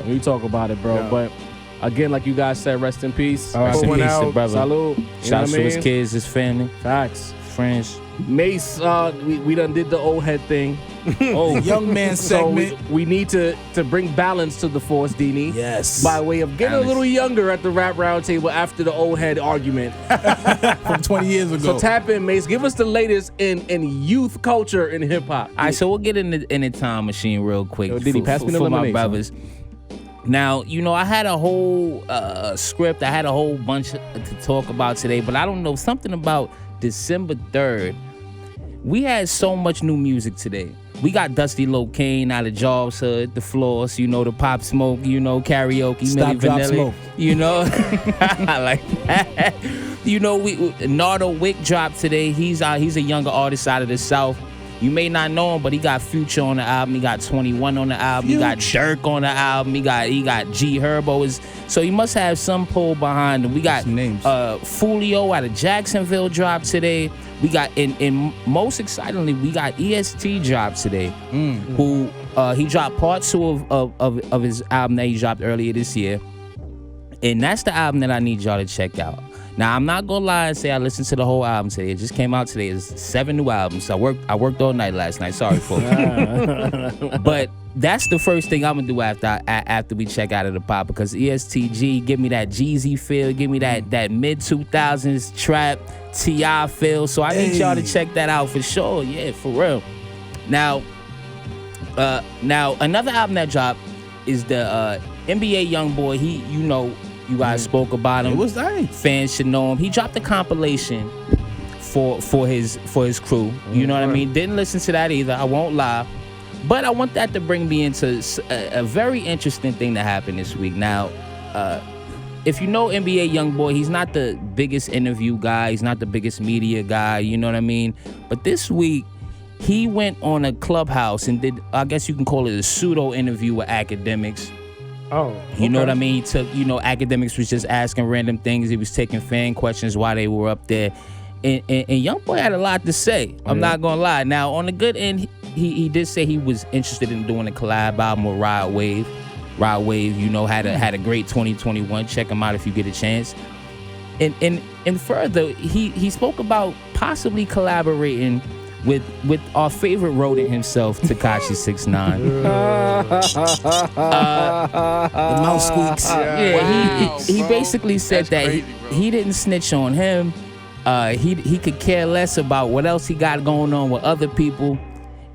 We talk about it, bro. Yeah. But again, like you guys said, rest in peace. Rest in Put one peace, out. brother. Salute. You know Shout out what I to his mean? kids, his family, Facts. friends. Mace, we done did the old head thing. Oh, Young man so segment. we need to bring balance to the force, Dini. Yes. By way of getting Balance. a little younger at the Rap Roundtable after the old head argument. From 20 years ago. So tap in, Mace. Give us the latest in youth culture in hip hop. All right, so we'll get in the time machine real quick. Yo, Diddy, pass me the for my lemonade, brothers. Now, you know, I had a whole script. I had a whole bunch to talk about today, but I don't know, something about December 3rd. We had so much new music today. We got Dusty Locane out of Jarv's hood, The Floss, you know, the Pop Smoke, you know, karaoke, Stop, Milli Drop, Vanilli, Smoke. you know, I like that. You know, Nardo Wick dropped today. He's a younger artist out of the South. You may not know him, but he got Future on the album. He got 21 on the album. He got Dirk on the album. He got G Herbo. So he must have some pull behind him. We got Some names. Fulio out of Jacksonville dropped today. We got, and most excitingly, we got EST dropped today. Who he dropped part 2 of his album that he dropped earlier this year. And that's the album that I need y'all to check out. Now, I'm not gonna lie and say I listened to the whole album today. It just came out today. It's 7 new albums. I worked all night last night. Sorry, folks. But that's the first thing I'm gonna do after we check out of the pop, because ESTG give me that Jeezy feel, give me that mid 2000s trap T.I. feel. So I need y'all to check that out for sure. Yeah, for real. Now another album that dropped is the NBA Youngboy. He, you know, you guys spoke about him. It was nice. Fans should know him. He dropped a compilation for his crew. You know what I mean? Didn't listen to that either. I won't lie. But I want that to bring me into a very interesting thing that happened this week. Now, if you know NBA Youngboy, he's not the biggest interview guy. He's not the biggest media guy. You know what I mean? But this week, he went on a Clubhouse and did, I guess you can call it a pseudo interview with academics. Oh, You know okay. what I mean? He took, you know, academics was just asking random things. He was taking fan questions while they were up there. And Youngboy had a lot to say. I'm not gonna lie. Now, on the good end, he did say he was interested in doing a collab album with Rod Wave. Rod Wave, you know, had a great 2021. Check him out if you get a chance. And further, he spoke about possibly collaborating with our favorite rodent himself, Tekashi 6ix9ine. The mouse squeaks. He basically said that crazy, he didn't snitch on him. He could care less about what else he got going on with other people.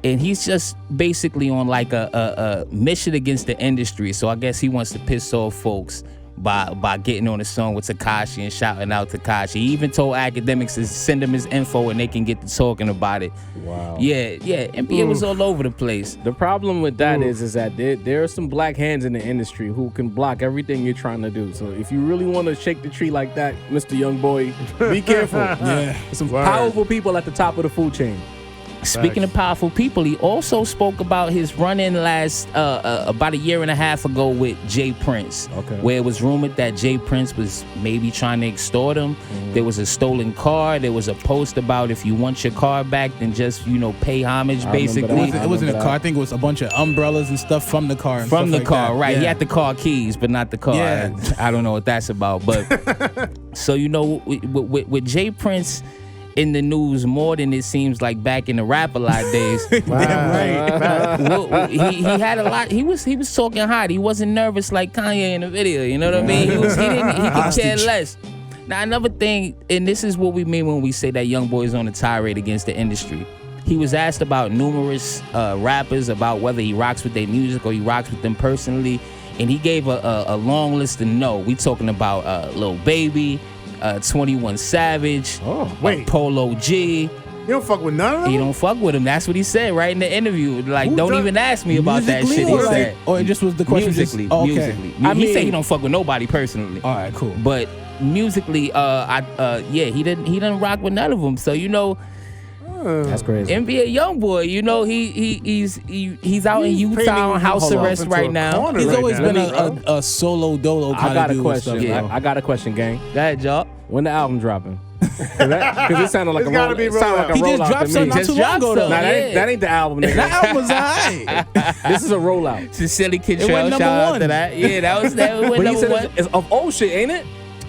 And he's just basically on like a mission against the industry. So I guess he wants to piss off folks by getting on a song with Tekashi and shouting out Tekashi. He even told academics to send him his info and they can get to talking about it. Wow. Yeah. NBA was all over the place. The problem with that is that there are some black hands in the industry who can block everything you're trying to do. So if you really want to shake the tree like that, Mr. Young Boy, be careful. Yeah. Some powerful people at the top of the food chain. Speaking of powerful people, he also spoke about his run-in last about a year and a half ago with Jay Prince, where it was rumored that Jay Prince was maybe trying to extort him. There was a stolen car. There was a post about if you want your car back, then just pay homage. Basically, It wasn't a car. I think it was a bunch of umbrellas and stuff from the car. And from the stuff car, like that. right? Yeah. He had the car keys, but not the car. Yeah. I don't know what that's about, but so with Jay Prince in the news more than it seems like back in the Rap-A-Lot days. Right. He had a lot. He was talking hot. He wasn't nervous like Kanye in the video. You know what I mean? He could care less. Now another thing, and this is what we mean when we say that Young Boy is on a tirade against the industry. He was asked about numerous rappers about whether he rocks with their music or he rocks with them personally, and he gave a long list of no. We talking about Lil Baby, 21 Savage, Polo G. You don't fuck with none of them? He don't fuck with him. That's what he said right in the interview. Like, don't even ask me about that shit. He said. Or it just was the question. Musically. He said he don't fuck with nobody personally. All right, cool. But musically, he didn't rock with none of them. So That's crazy. NBA YoungBoy, he's out in Utah on house arrest right now. He's always been a solo dolo kind I got of a dude. question. Yeah. I got a question, gang. Go ahead, y'all. When the album dropping? Because it sounded like It's a gotta roll. be It sounded like a He just rollout dropped to something me. not too long ago, though. Nah, Yeah. that ain't the album, nigga. That album was alright. This is a rollout. Sincerely Control. went number Shout out one. to that. Yeah, that went But he number said one. it's of old shit, ain't it?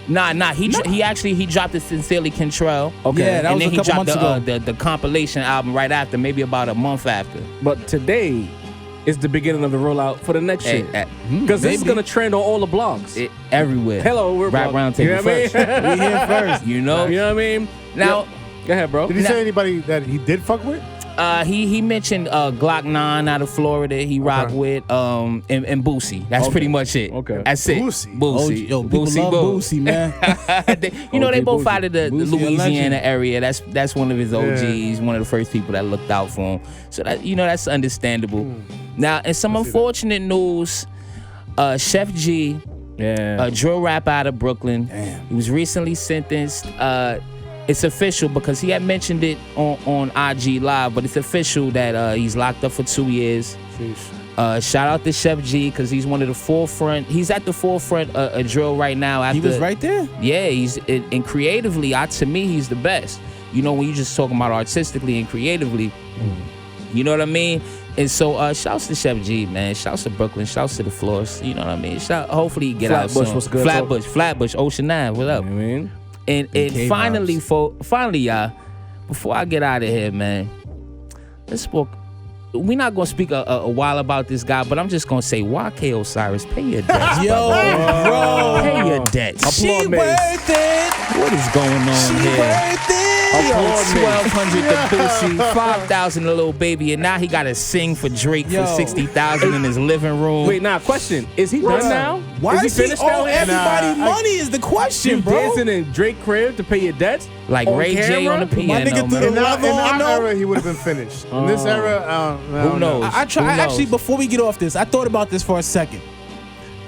Nah. He dropped the Sincerely Control. Okay. Yeah, that And was then a he couple dropped months ago. the compilation album right after, maybe about a month after. But today is the beginning of the rollout for the next Hey, shit. Because this is maybe. gonna trend on all the blogs. Everywhere. Hello, we're Rap blogging. Roundtable You know what I mean? first. We here first. You know? You know what I mean? Now, Go ahead, bro. Did he say anybody that he did fuck with? he mentioned Glock 9 out of Florida. He rocked with and Boosie. That's pretty much it. Okay. That's it. Boosie. Boosie. Yo, people love Boosie, man. They both Boosie. out of the Boosie, a Louisiana legend. area. That's one of his OGs, one of the first people that looked out for him. So that's understandable. Now, in some unfortunate news, Chef G, Yeah. drill rapper out of Brooklyn, he was recently sentenced. It's official because he had mentioned it on IG Live, but it's official that he's locked up for 2 years. Shout out to Chef G because he's one of the forefront. He's at the forefront of drill right now. After, He was right there. Yeah, and creatively, to me, he's the best. When you just talking about artistically and creatively, you know what I mean? And so, shouts to Chef G, man. Shouts to Brooklyn. Shouts to the floors. You know what I mean? Hopefully, he get out Flatbush, soon. what's good, Flatbush, Ocean 9, what up? You know what I mean? And finally, y'all, before I get out of here, man, we're not gonna speak a while about this guy, but I'm just gonna say, YK Osiris, pay your debts. Yo, bro. Pay your debts. She worth it. What is going on She here? worth it. $1,200 to Boosie, $5,000 to Lil Baby, and now he got to sing for Drake for Yo. $60,000 in his living room. Wait, question. Is he done now? Why is he finished owe now? everybody money is the question, You bro. dancing in Drake crib to pay your debts? Like on Ray J camera? on the My piano, nigga threw man. the love In on, our no? era, he would have been finished. In this era, I Who don't know. knows? I try. Who knows? Actually, before we get off this, I thought about this for a second.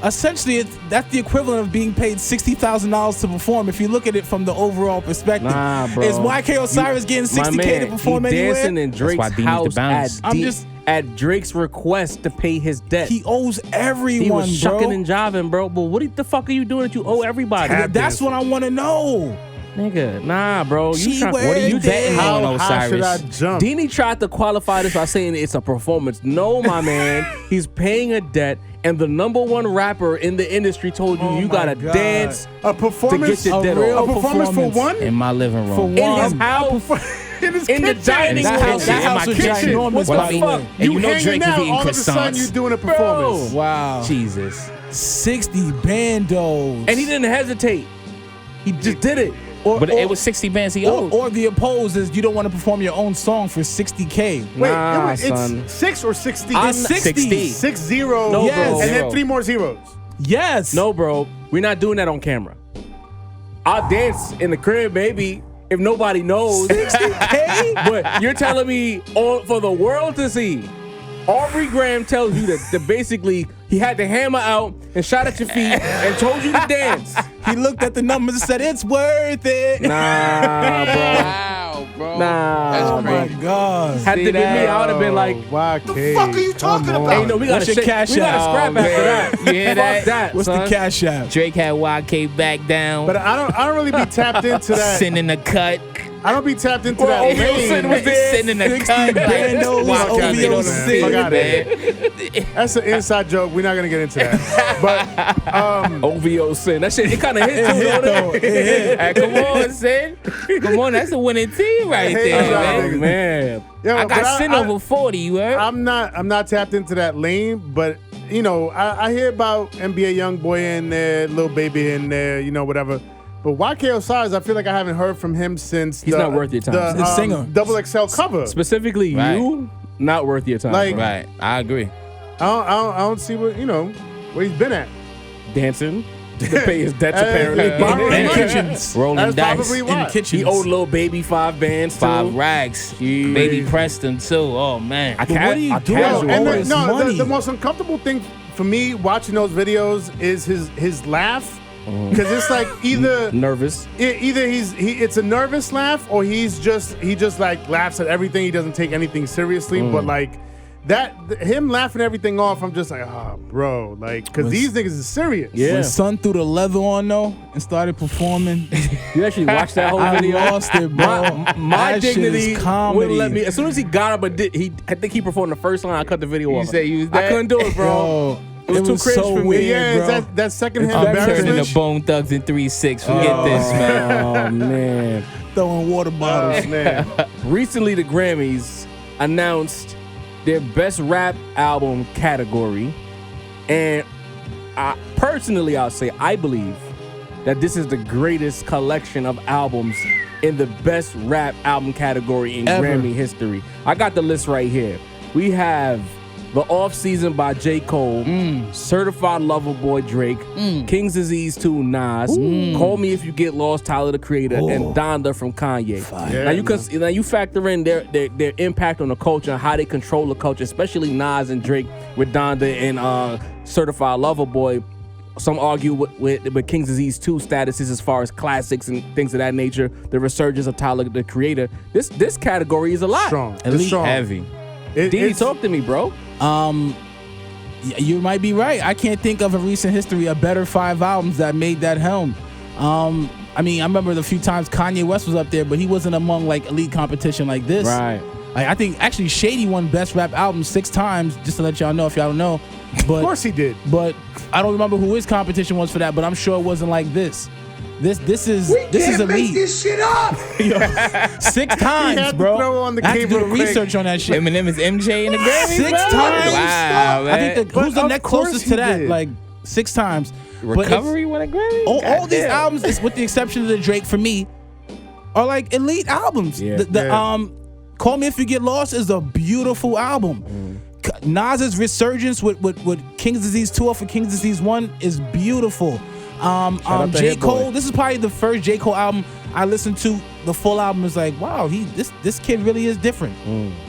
Essentially, that's the equivalent of being paid $60,000 to perform. If you look at it from the overall perspective, Nah, bro. is YK Osiris getting $60K to perform he anywhere? dancing in why Drake's D needs to house bounce. at Drake's request to pay his debt. He owes everyone, He was bro. shucking and jiving, bro. But what the fuck are you doing that you owe everybody? That's what I want to know. Nigga, nah, bro. She What are you worth betting it. on, How should I Osiris? jump? Dini tried to qualify this by saying it's a performance. No, my man. He's paying a debt, and the #1 rapper in the industry told you Oh you my gotta God. dance A performance. to get your debt real off. A performance for performance. one? In my living room. For In his one. house. in his in the kitchen. dining That room. house, that house was kitchen. ginormous, What by the the way. fuck? And you know hanging Drake was out, eating all of a sudden croissants. you doing a performance. Wow. Jesus. 60 bandos. And he didn't hesitate. He just did it. But it was 60 bands he owed. Or the oppose is you don't want to perform your own song for 60K. Wait, Nah, it's son. 6 or 60? I'm It's 60. 6-0. No, Yes. bro. And then 3 more zeros. Yes. No, bro. We're not doing that on camera. I'll dance in the crib, maybe, if nobody knows. 60K? But you're telling me for the world to see. Aubrey Graham tells you that basically he had the hammer out and shot at your feet and told you to dance. He looked at the numbers and said, it's worth it. Nah, bro. Wow, bro. Nah. Oh, my God. Had to be me, I would have been like, What the fuck are you talking about? hey, no, we gotta What's your shake- cash we gotta app? scrap Oh, after man. that. You hear Fuck that? that. What's son. the cash app? Drake had YK back down. But I don't really be tapped into that. Sending the cut. I don't be tapped into Well, that OVO Sin lane. was there. Sending the 60 cut. bandos, Like, OVO on the Sin. scene, Fuck outta man. That's an inside joke. We're not gonna get into that. But OVO Sin. That shit, it kind of hit too, hit, don't though. it? It hit. Hey, come on, Sin. Come on, that's a winning team right Hey, there, y'all, man. Man. yo, I but got Sin over 40, you heard? I'm not tapped into that lane, but you know, I hear about NBA YoungBoy in there, Lil Baby in there, you know, whatever. But YK Osiris, I feel like I haven't heard from him since He's not worth your time. The, The singer. Double XL cover. Specifically, Right. you, not worth your time. Like- bro. Right, I agree. I don't see what where he's been at. Dancing to pay his debts, Hey, apparently. borrowing In money. kitchens. Rolling That's dice. probably why. In kitchens. He owed Lil Baby 5 bands, too. 5 rags. Jeez. Baby Preston, too. Oh, man. I But what are you doing? casual. And all the, this no, money. the most uncomfortable thing for me watching those videos is his laugh, because it's like either Nervous. it's a nervous laugh or he just like laughs at everything. He doesn't take anything seriously. But like him laughing everything off, I'm just like, bro, like, because these niggas is serious. Yeah. When Son threw the leather on though and started performing, You actually watched that whole I video? lost it, bro. My That shit dignity is comedy. wouldn't let me. As soon as he got up, I think he performed the first line. I cut the video You off. say you was I that? couldn't do it, bro. Yo, It was too cringe so for me. weird, Yeah, bro. it's that secondhand I'm turning embarrassment. to Bone Thugs in 3-6. Forget this, man. Oh man. Throwing water bottles. Oh, man. Recently, the Grammys announced their best rap album category, and I'll say I believe that this is the greatest collection of albums in the best rap album category in Ever. Grammy history. I got the list right here. We have The Off Season by J. Cole, Certified Lover Boy Drake, King's Disease 2 Nas, Call Me If You Get Lost Tyler the Creator, and Donda from Kanye. Now you factor in their impact on the culture and how they control the culture, especially Nas and Drake with Donda and Certified Lover Boy. Some argue with King's Disease 2 statuses as far as classics and things of that nature. The resurgence of Tyler the Creator. This category is a lot. Strong. It's Elite. strong. Heavy. Didi, talk to me, bro. You might be right. I can't think of a recent history of better 5 albums that made that helm. I mean, I remember the few times Kanye West was up there, but he wasn't among like elite competition like this. Right. Like, I think actually Shady won best rap album 6 times, just to let y'all know if y'all don't know. But, Of course he did. But I don't remember who his competition was for that, but I'm sure it wasn't like this. This is elite. Make this shit up. 6 times, had to bro. throw on the I had to cable do the real quick. research on that shit. Eminem is MJ in the Grammys, 6 bro? times? Wow, man. I think But who's the of next course closest he to that? did. Like 6 times. But it's- Recovery won a Grammy? all these Goddamn. albums, is, with the exception of the Drake, for me, are like elite albums. Yeah. Call Me If You Get Lost is a beautiful album. Nas's resurgence with King's Disease 2 off of King's Disease 1 is beautiful. out to J. Hit Boy. Cole, this is probably the first J. Cole album I listened to. The full album is like, wow, this kid really is different.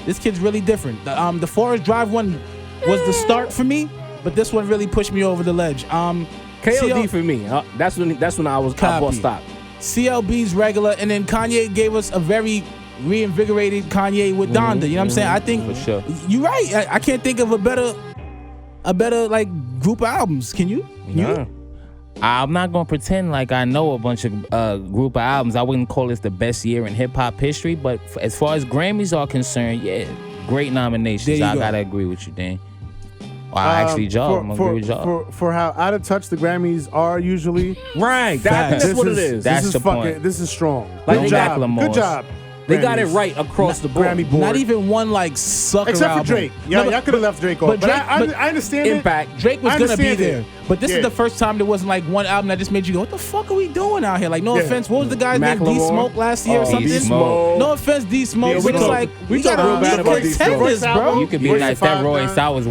This kid's really different. The Forest Drive one was the start for me, but this one really pushed me over the ledge. KOD for me. That's when I was I bought stop. CLB's regular, and then Kanye gave us a very reinvigorated Kanye with Donda. You know what I'm saying? I think For sure. you're right. I can't think of a better like group of albums. Can you? Nah. I'm not gonna pretend like I know a bunch of group of albums. I wouldn't call this the best year in hip hop history, but as far as Grammys are concerned, yeah, great nominations. There you I go. gotta agree with you, Dan. Well, actually, Jarv, I'm gonna agree with Jarv. For how out of touch the Grammys are usually. Right. I think that's what it is. That's this the is fucking. point. This is strong. Like Good they job. got Good job. They got it Grammys. right across the board. Grammy board. Not even one like sucker Except album. for Drake. Yeah, No, y'all could have left Drake off. But, Drake- I understand Impact. Drake was I gonna be understand there, it. but this Yeah. is the first time there wasn't like one album that just made you go, "What the fuck are we doing out here?" Like, no Yeah. offense, what was the guy's name? Macklemore? D Smoke last year or Oh, something? D-Smoke. No offense, D Smoke, Yeah, but it's like we talk gotta real bad be about D-Smoke. contenders, First album, bro. You could be Royce nice. the That Five Royce, Nine. I was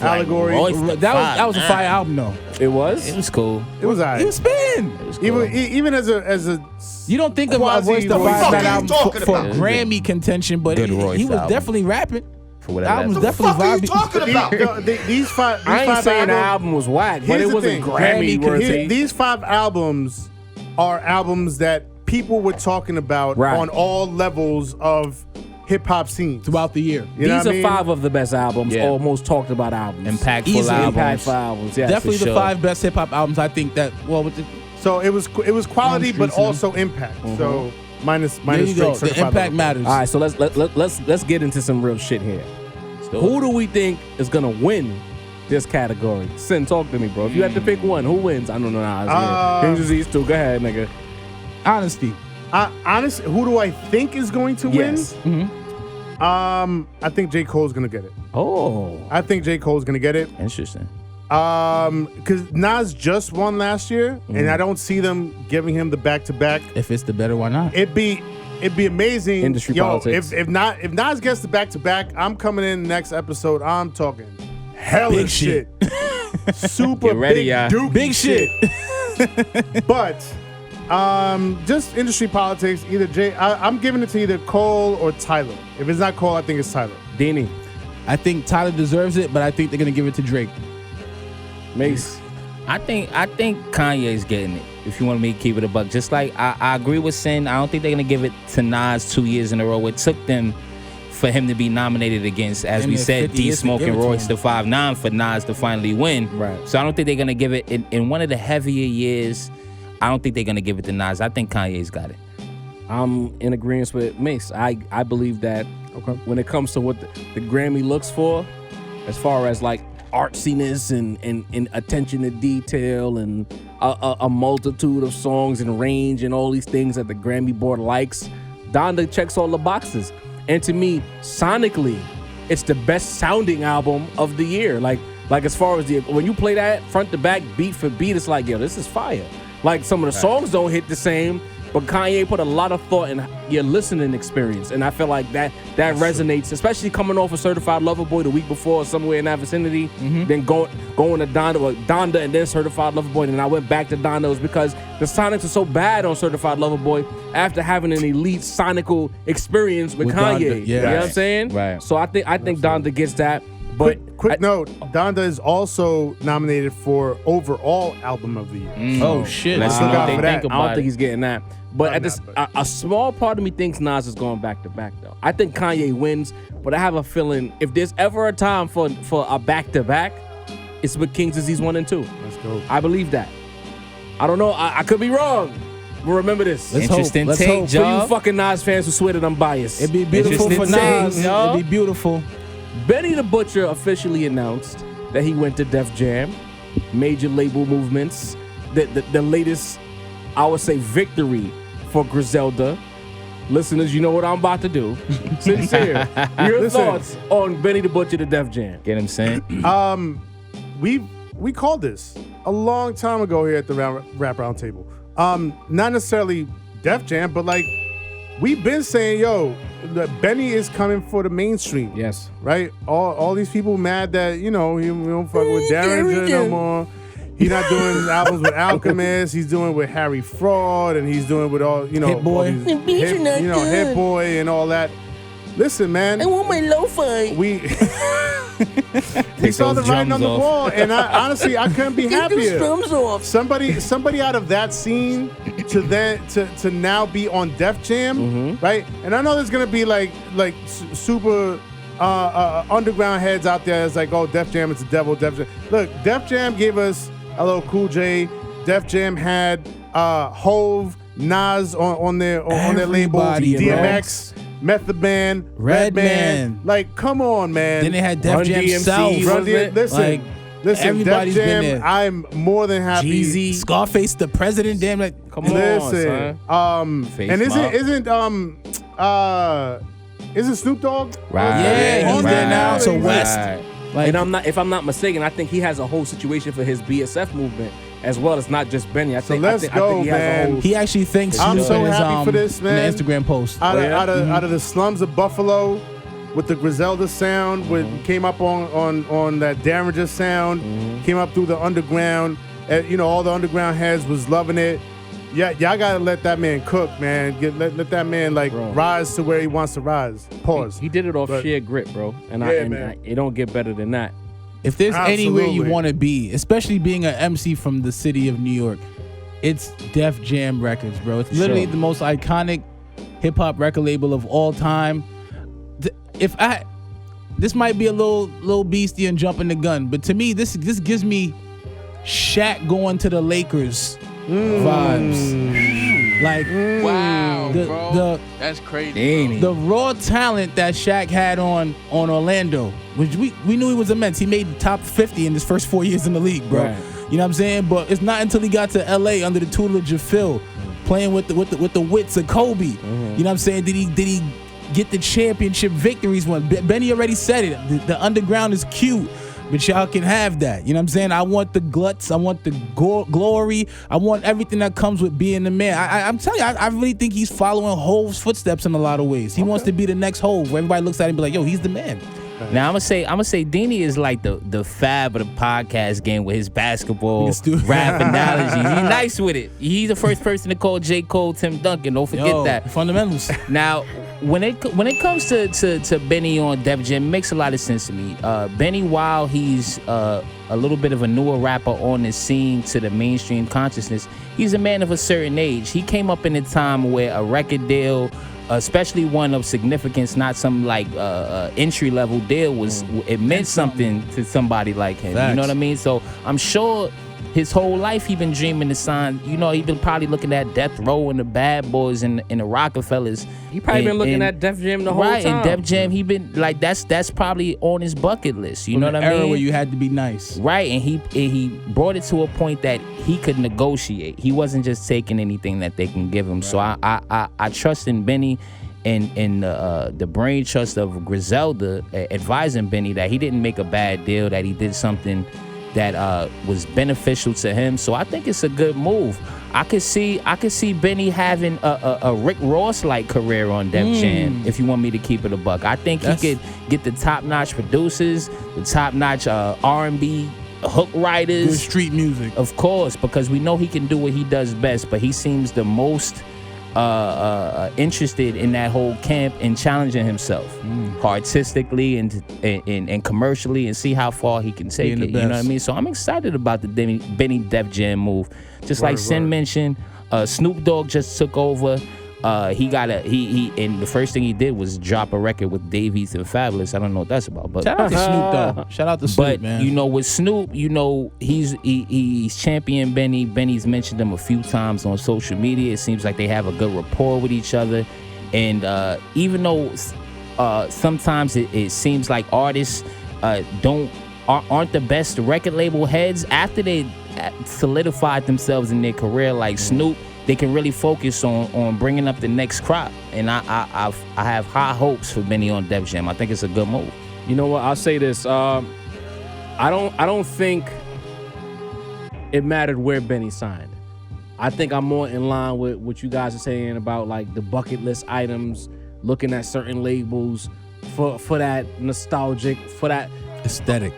like, Allegory. Royce the That was a Five fire Nine. album though. It was. It was cool. It was alright. He was spinning. It was cool. Even as a You don't think of Quasi- Royce the What the Five fuck Nine are you album for Grammy contention, but Good he Royce was album. definitely rapping. For The whatever album was that's definitely vibing. these five. I ain't five saying the albums, album was whack, but Here's it the wasn't thing. Grammy Grammy worthy. These 5 albums are albums that people were talking about Right. on all levels of hip hop scenes throughout the year. You know These what I are mean? 5 of the best albums, Yeah. or most talked about albums. Impactful Easily albums. Impactful albums. Yes, Definitely for the sure. 5 best hip hop albums. I think that with the, So it was quality, but Streets and also impact. So minus there you go. Drake The certified impact lover. matters. All right, so let's get into some real shit here. Who do we think is gonna win this category? Sin, talk to me, bro. If you had to pick one, who wins? I don't know. King's Disease too. Go ahead, nigga. Honesty. Honestly, who do I think is going to Yes. win? I think J. Cole's gonna get it. Oh, I think J. Cole's gonna get it. Interesting. Because Nas just won last year, and I don't see them giving him the back-to-back. If it's the better, why not? It'd be amazing. Industry politics. If Nas gets the back-to-back, I'm coming in next episode. I'm talking hella Big shit. Super Get ready, big y'all. dookie Big shit. But just industry politics. I'm giving it to either Cole or Tyler. If it's not Cole, I think it's Tyler. Deanie, I think Tyler deserves it, but I think they're gonna give it to Drake. Mace. I think Kanye's getting it. If you want me to keep it a buck, just like I agree with Sin. I don't think they're gonna give it to Nas 2 years in a row. It took them for him to be nominated against, as And we then said, 50 D years to Smoke give and it to Royce him. the 5'9" for Nas to finally win. Right. So I don't think they're gonna give it in one of the heavier years. I don't think they're gonna give it to Nas. I think Kanye's got it. I'm in agreement with Mace. I believe that when it comes to what the Grammy looks for, as far as like artsiness and attention to detail and a multitude of songs and range and all these things that the Grammy board likes, Donda checks all the boxes. And to me, sonically, it's the best sounding album of the year. Like as far as when you play that front to back, beat for beat, it's like, yo, this is fire. Like some of the songs don't hit the same, but Kanye put a lot of thought in your listening experience, and I feel like that resonates, especially coming off a Certified Lover Boy the week before, somewhere in that vicinity. Then going to Donda and then Certified Lover Boy, and I went back to Donda was because the sonics are so bad on Certified Lover Boy after having an elite sonical experience with Kanye. Donda, yeah. You know what I'm Right. saying? Right. So I think Donda gets that. But Quick note: Donda is also nominated for overall album of the year. Oh shit. Let's Wow. see what For they that. think I don't about think it. he's getting that. But I'm at this, not, a small part of me thinks Nas is going back to back though. I think Kanye wins, but I have a feeling if there's ever a time for a back to back, it's with King's Disease 1 and 2. Let's go. I believe that. I don't know. I could be wrong. But remember this. Let's hope. Interesting Let's take, hope. For you Jarv. fucking Nas fans who swear that I'm biased. It'd be beautiful for Interesting Nas. take, yo. It'd be beautiful. Benny the Butcher officially announced that he went to Def Jam. Major label movements. The latest, I would say, victory for Griselda. Listeners, you know what I'm about to do. Sincere. Your Listen. thoughts on Benny the Butcher to Def Jam? Get him Sin. We called this a long time ago here at the Rap Roundtable. Not necessarily Def Jam, but like we've been saying, yo, that Benny is coming for the mainstream. Yes. Right? All these people mad that, you know, we don't fuck with Derringer no more. He's not doing albums with Alchemist. He's doing with Harry Fraud, and he's doing with all, you know, Hit Boy. all these Hit Boy and all that. Listen, man. I want my lo-fi. We saw the those writing on drums the off. wall, and honestly, I couldn't be happier. Somebody out of that scene to now be on Def Jam, right? And I know there's gonna be like super underground heads out there that's like, oh, Def Jam, it's the devil. Def Jam. Look, Def Jam gave us LL Cool J. Def Jam had Hove, Nas on their label, Everybody, bro. DMX, Method Man, Redman. Like, come on, man. Then they had Def Run Jam DMC, South. wasn't it? Listen, everybody's Def been Jam, there. I'm more than happy. Jeezy. Scarface, the president. Damn, like Come on, Listen, son. Face and Mob. isn't Isn't Snoop Dogg? Right. Yeah, he's there now. So Right. West. Like, And if I'm not mistaken, I think he has a whole situation for his BSF movement as well. It's not just Benny. I think let's I think go, he has a man. whole. he actually thanks I'm Snoop so in his, happy for this, man. in the Instagram post. Out of, yeah? out of the slums of Buffalo, with the Griselda sound, came up on that Derringer sound, came up through the underground. All the underground heads was loving it. Yeah, y'all gotta let that man cook, man. Let that man rise to where he wants to rise. Pause. He did it off But- sheer grit, bro. And man. it don't get better than that. If there's anywhere you Absolutely. want to be, especially being an MC from the city of New York, it's Def Jam Records, bro. It's literally the most iconic hip hop record label of all time. This might be a little beastie and jumping the gun, but to me, this gives me Shaq going to the Lakers vibes. Like Wow, bro. the That's crazy. the raw talent that Shaq had on Orlando, which we knew he was immense. He made top 50 in his first 4 years in the league, bro. Right. You know what I'm saying? But it's not until he got to LA under the tutelage of Phil, playing with the wits of Kobe. You know what I'm saying? Did he get the championship victories when Benny already said it? The underground is cute, but y'all can have that. You know what I'm saying? I want the gluts. I want the glory. I want everything that comes with being the man. I'm telling you, I really think he's following Hov's footsteps in a lot of ways. He wants to be the next Hov, where everybody looks at him and be like, yo, he's the man. Now I'm gonna say Dini is like the Fab of the podcast game with his basketball rap analogies. He's nice with it. He's the first person to call J. Cole Tim Duncan. Don't forget that. Fundamentals. Now, when it comes to Benny on Def Jam, it makes a lot of sense to me. Benny, while he's a little bit of a newer rapper on the scene to the mainstream consciousness, he's a man of a certain age. He came up in a time where a record deal, especially one of significance, not some entry level deal, it meant something to somebody like him. Facts. You know what I mean? So I'm sure his whole life he been dreaming to sign. You know, he been probably looking at Death Row and the Bad Boys and the Rockefellers. He probably been looking at Def Jam the whole right, time. and Def Jam, he been like that's probably on his bucket list. You know what I era mean? where you had to be nice. Right, and he brought it to a point that he could negotiate. He wasn't just taking anything that they can give him. Right. So I trust in Benny and the brain trust of Griselda advising Benny that he didn't make a bad deal, that he did something that was beneficial to him. So I think it's a good move. I could see Benny having a Rick Ross like career on Def Jam. If you want me to keep it a buck, I think he could get the top notch producers, the top notch R&B hook writers, Good street music. of course, because we know he can do what he does best. But he seems the most interested in that whole camp and challenging himself artistically and commercially, and see how far he can take it. You know what I mean? So I'm excited about the Benny Def Jam move. Just like Sin mentioned, Snoop Dogg just took over. He and the first thing he did was drop a record with Davies and Fabulous. I don't know what that's about, but Shout out to Snoop Dogg. Shout out to Snoop, but man. you know, with Snoop, you know, he's championed Benny. Benny's mentioned him a few times on social media. It seems like they have a good rapport with each other. And even though sometimes it seems like artists aren't the best record label heads, after they solidified themselves in their career, like Snoop, they can really focus on bringing up the next crop. And I have high hopes for Benny on Def Jam. I think it's a good move. You know what? I'll say this. I don't think it mattered where Benny signed. I think I'm more in line with what you guys are saying about like the bucket list items, looking at certain labels for that nostalgic, for that aesthetic,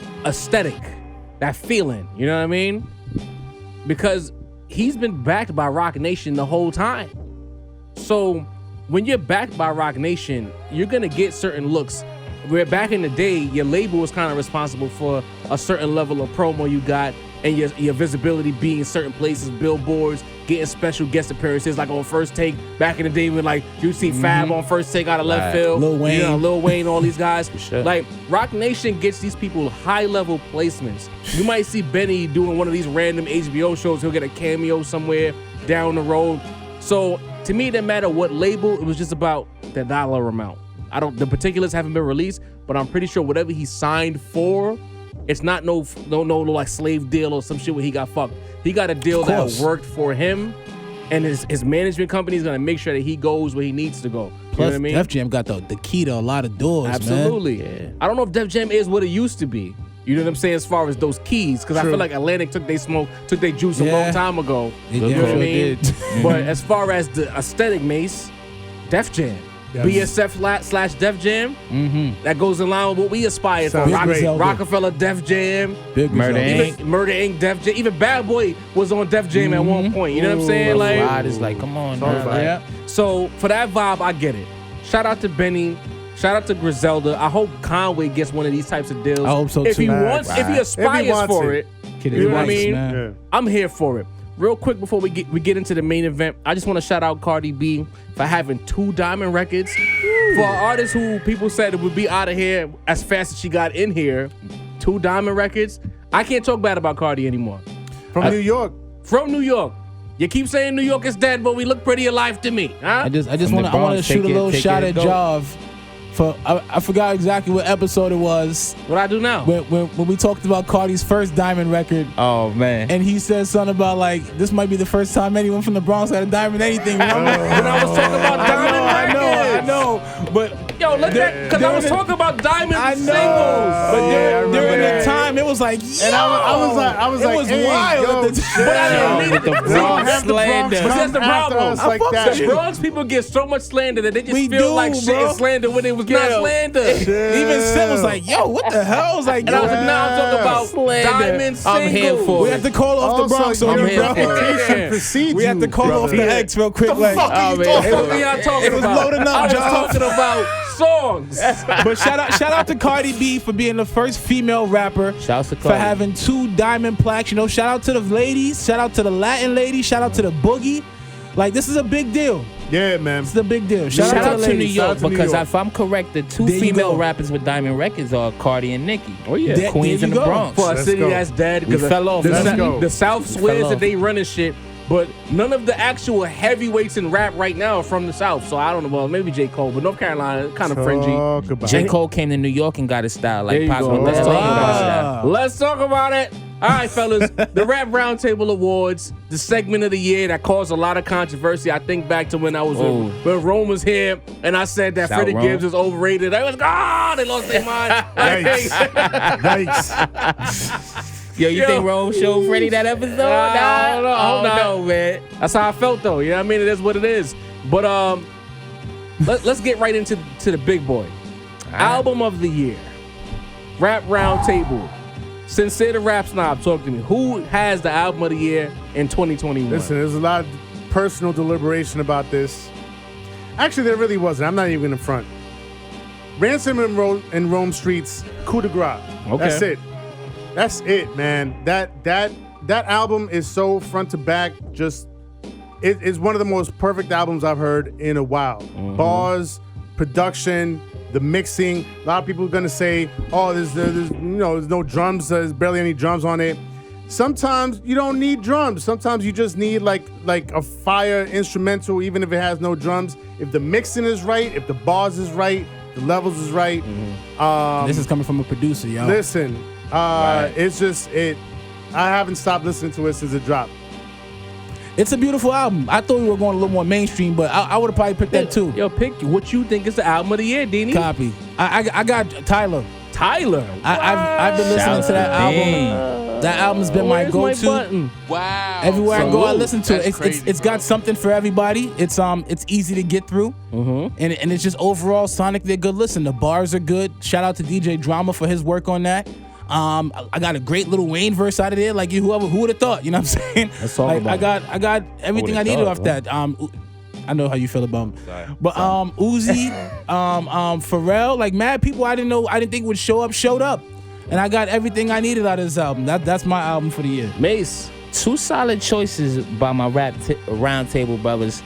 that feeling. You know what I mean? Because he's been backed by Roc Nation the whole time. So when you're backed by Roc Nation, you're gonna get certain looks. Where back in the day, your label was kind of responsible for a certain level of promo you got, and your visibility being in certain places, billboards, getting special guest appearances, like on First Take. Back in the day, when like you see Fab on First Take out of left field, Lil Wayne, all these guys. Sure. Like Roc Nation gets these people high level placements. You might see Benny doing one of these random HBO shows. He'll get a cameo somewhere down the road. So to me, it didn't matter what label. It was just about the dollar amount. The particulars haven't been released, but I'm pretty sure whatever he signed for, it's not no like slave deal or some shit where he got fucked. He got a deal that worked for him, and his management company is gonna make sure that he goes where he needs to go. know Plus, what I mean? Def Jam got the key to a lot of doors, Absolutely. man. I don't know if Def Jam is what it used to be. You know what I'm saying? As far as those keys, because I feel like Atlantic took their smoke, took their juice a long time ago. They You know what I sure mean? did. But as far as the aesthetic, Mase, Def Jam. BSF / Def Jam, that goes in line with what we aspire for. Sounds great. Rockefeller Def Jam, Murder Inc. even Murder Inc. Def Jam, even Bad Boy was on Def Jam at one point. You know what I'm saying? Like, Rod is like, come on, man. Yeah. so for that vibe, I get it. Shout out to Benny. Shout out to Griselda. I hope Conway gets one of these types of deals. I hope so, If too. he Right. wants, if he aspires wants for it. it, you know what I mean? Man. I'm here for it. Real quick before we get into the main event, I just want to shout out Cardi B for having 2 diamond records. For an artist who people said it would be out of here as fast as she got in here, 2 diamond records. I can't talk bad about Cardi anymore. From New York. From New York. You keep saying New York is dead, but we look pretty alive to me. Huh? I just From want the to Bronx, shoot a take it, little take shot it, at go. Jarv. I forgot exactly what episode it was What I do now? when we talked about Cardi's first diamond record. Oh, man. And he said something about like this might be the first time anyone from the Bronx had a diamond anything. Remember? When I was talking about diamond I records. know. But Yo, look at, because I was talking about diamond I know. singles. But I remember during that. the time, it was like, yo, And I was it like, was hey, wild yo, at the time. But I didn't mean with it. the Bronx have the Bronx slander. But that's the come after problem. us I like fucks that. with you. Bronx people get so much slander that they just We feel do, like shit bro. is slander when it was not slander. Even Sim was like, yo, what the hell? I was like, And I was yo, like, nah, I'm talking about Slander. diamond singles. I'm here for we it. have to call off the Also, Bronx your on you, bro. reputation precedes We have to you, call off brother. the X real quick. Like, Oh, man. Hey, what we not talking It was about? loading up, I was Jarv. talking about songs. but shout out to Cardi B for being the first female rapper. Shouts to For Cardi. having 2 diamond plaques. You know, shout out to the ladies. Shout out to the Latin ladies. Shout out to the Boogie. Like, this is a big deal. Yeah, man. It's a big deal. Shout Shout, out the to New ladies. York, Shout out to New because York. if I'm correct, the 2 There you female go. rappers with diamond records are Cardi and Nicki. Oh, yeah. There- Queens there in you the go. Bronx. For a Let's city go. that's dead. We fell off. Let's go. The South swears off. that they running shit, but none of the actual heavyweights in rap right now are from the South. So I don't know. Well, maybe J. Cole, but North Carolina, kind of fringy. Talk about J. it. Cole came to New York and got his style. There Like you Pops go. went to Let's LA talk and got his about style. Let's talk about it. All right, fellas. The Rap Roundtable Awards, the segment of the year that caused a lot of controversy. I think back to when I was Oh. when Rome was here, and I said that Shout Freddie Rome. Gibbs is overrated. I was they lost their mind. Yikes. Yo, you Yo. think Rome showed Freddie that episode? I don't know. I hope not. no, man. That's how I felt though. You know what I mean? It is what it is. But let's get right into the big boy. Album of the year. Rap Roundtable. Sincere the Rap Snob, talk to me. Who has the album of the year in 2021? Listen, there's a lot of personal deliberation about this. Actually, there really wasn't. I'm not even in front. Ransom and Rome Streets, Coup de Grace. Okay. That's it. That's it, man. That album is so front to back. Just it is one of the most perfect albums I've heard in a while. Bars, production, the mixing. A lot of people are gonna say, "Oh, there's no drums. There's barely any drums on it." Sometimes you don't need drums. Sometimes you just need like a fire instrumental, even if it has no drums. If the mixing is right, if the bars is right, the levels is right. This is coming from a producer, yo. Listen, it's just it. I haven't stopped listening to it since it dropped. It's a beautiful album. I thought we were going a little more mainstream, but I would have probably picked that too. Yo, pick what you think is the album of the year, Deanie. Copy. I got Tyler. Tyler. I've been listening Shouts to that to album. Dean. That album's been my Where's go-to. button? Wow. Everywhere I go, I Salute. listen to That's it. crazy, It's bro. got something for everybody. It's easy to get through, and it's just overall sonically a good listen. The bars are good. Shout out to DJ Drama for his work on that. I got a great little Wayne verse out of there. Like who would have thought? You know what I'm saying? Let's talk like, about I got everything I would've needed thought, off that. I know how you feel about him. But Uzi, Pharrell, like mad people I didn't think would show up, showed up. And I got everything I needed out of this album. That's my album for the year. Mace. 2 solid choices by my roundtable brothers.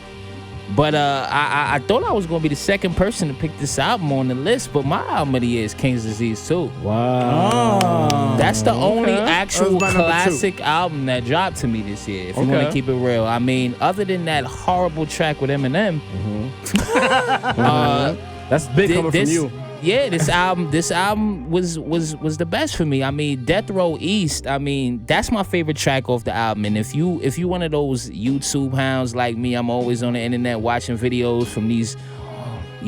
But I thought I was gonna be the second person to pick this album on the list, but my album of the year is King's Disease 2. Wow. That's the only That actual was my number 2. classic album that dropped to me this year, if you want Okay. to keep it real. I mean, other than that horrible track with Eminem, That's big coming from you. Yeah, this album was the best for me. I mean, Death Row East, I mean, that's my favorite track off the album. And if you one of those YouTube hounds like me, I'm always on the internet watching videos from these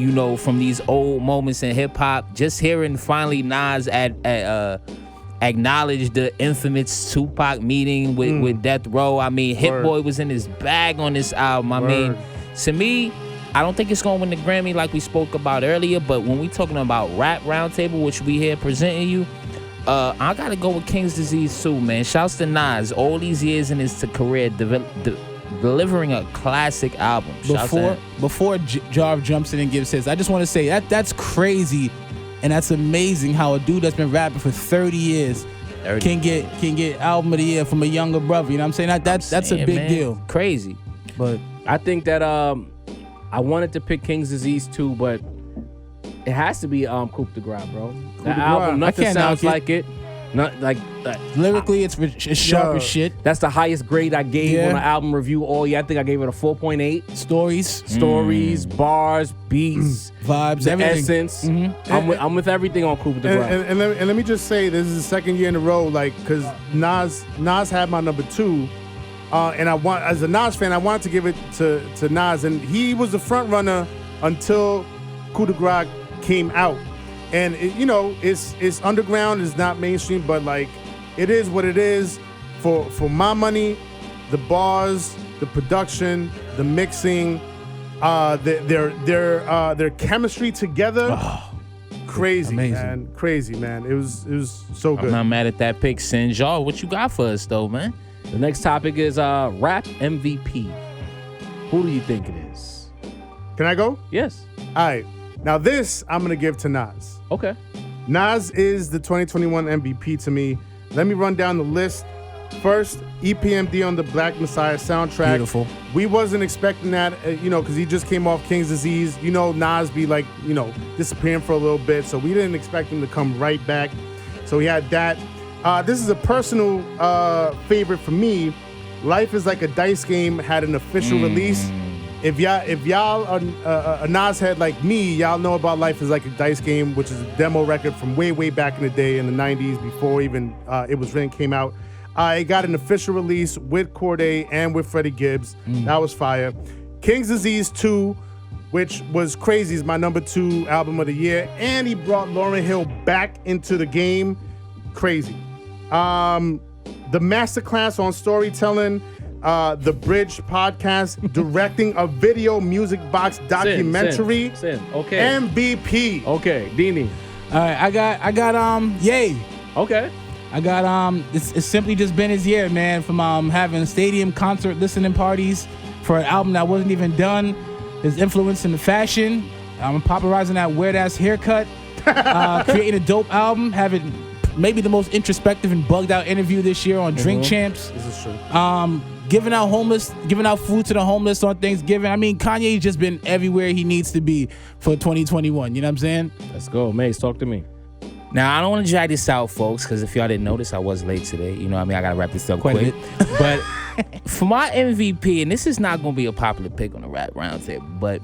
you know, from these old moments in hip hop. Just hearing finally Nas acknowledge the infamous Tupac meeting with Death Row. I mean, Hit Boy was in his bag on this album. I mean, to me, I don't think it's gonna win the Grammy like we spoke about earlier. But when we talking about Rap Roundtable, which we here presenting you, I gotta go with King's Disease too, man. Shouts to Nas, all these years in his career, delivering a classic album. Before Jarv jumps in and gives his, I just want to say that's crazy, and that's amazing how a dude that's been rapping for 30 years can get album of the year from a younger brother. You know what I'm saying? That's a big deal. Crazy. But I think that I wanted to pick King's Disease too, but it has to be Coup de Grace, bro. That album, nothing sounds like it. Not like lyrically, it's sharp as shit. That's the highest grade I gave on an album review all year. I think I gave it a 4.8. Stories, bars, beats, vibes, the everything. essence. I'm with everything on Coup de Grace. And let me just say, this is the second year in a row, like, because Nas had my number 2. And as a Nas fan, I wanted to give it to Nas, and he was the front runner until Coup de Grace came out. And it's underground, it's not mainstream, but like it is what it is. For my money, the bars, the production, the mixing, their chemistry together, crazy, amazing. Crazy, man. It was so good. I'm not mad at that pick, Cinsere. What you got for us though, man? The next topic is rap MVP. Who do you think it is? Can I go? Yes. All right. Now this I'm gonna give to Nas. Okay. Nas is the 2021 MVP to me. Let me run down the list. First, EPMD on the Black Messiah soundtrack. Beautiful. We wasn't expecting that, because he just came off King's Disease. Nas be like, disappearing for a little bit, so we didn't expect him to come right back. So he had that. This is a personal favorite for me. Life is Like a Dice Game had an official release. If y'all are a Nas head like me, y'all know about Life is Like a Dice Game, which is a demo record from way back in the day in the 90s before even It Was Written came out. It got an official release with Cordae and with Freddie Gibbs. That was fire. King's Disease 2, which was crazy, is my number 2 album of the year. And he brought Lauryn Hill back into the game. Crazy. The masterclass on storytelling, the Bridge podcast, directing a video music box documentary. Sin. Okay. MVP. Okay, Dini. All right, I got Ye. Okay. I got it's simply just been his year, man. From having stadium concert listening parties for an album that wasn't even done. His influence in the fashion, popularizing that weird ass haircut, creating a dope album, having maybe the most introspective and bugged out interview this year on Drink Champs. This is true. Giving out food to the homeless on Thanksgiving. I mean, Kanye's just been everywhere he needs to be for 2021. You know what I'm saying? Let's go, Mase. Talk to me. Now, I don't want to drag this out, folks, because if y'all didn't notice, I was late today. You know what I mean? I got to wrap this up Quite a quick. bit. But for my MVP, and this is not going to be a popular pick on the Rap Roundtable, but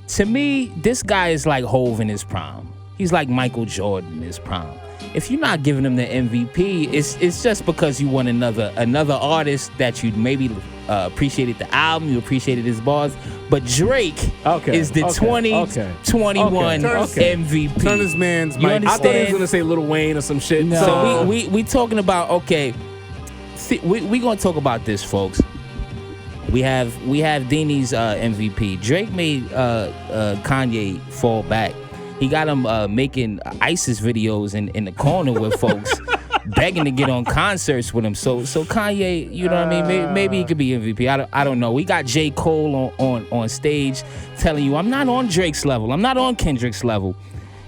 to me, this guy is like Hov in his prime. He's like Michael Jordan in his prime. If you're not giving him the MVP, it's just because you want another artist that you maybe appreciated the album, you appreciated his bars. But Drake is the 2021 MVP. Turn this man's You mic. I thought he was understand? gonna say Lil Wayne or some shit. No. So we talking about See, we gonna talk about this, folks. We have Dini's MVP. Drake made Kanye fall back. He got him making ISIS videos in the corner with folks, begging to get on concerts with him. So Kanye, you know what I mean? Maybe he could be MVP. I don't know. We got J. Cole on stage telling you, I'm not on Drake's level. I'm not on Kendrick's level.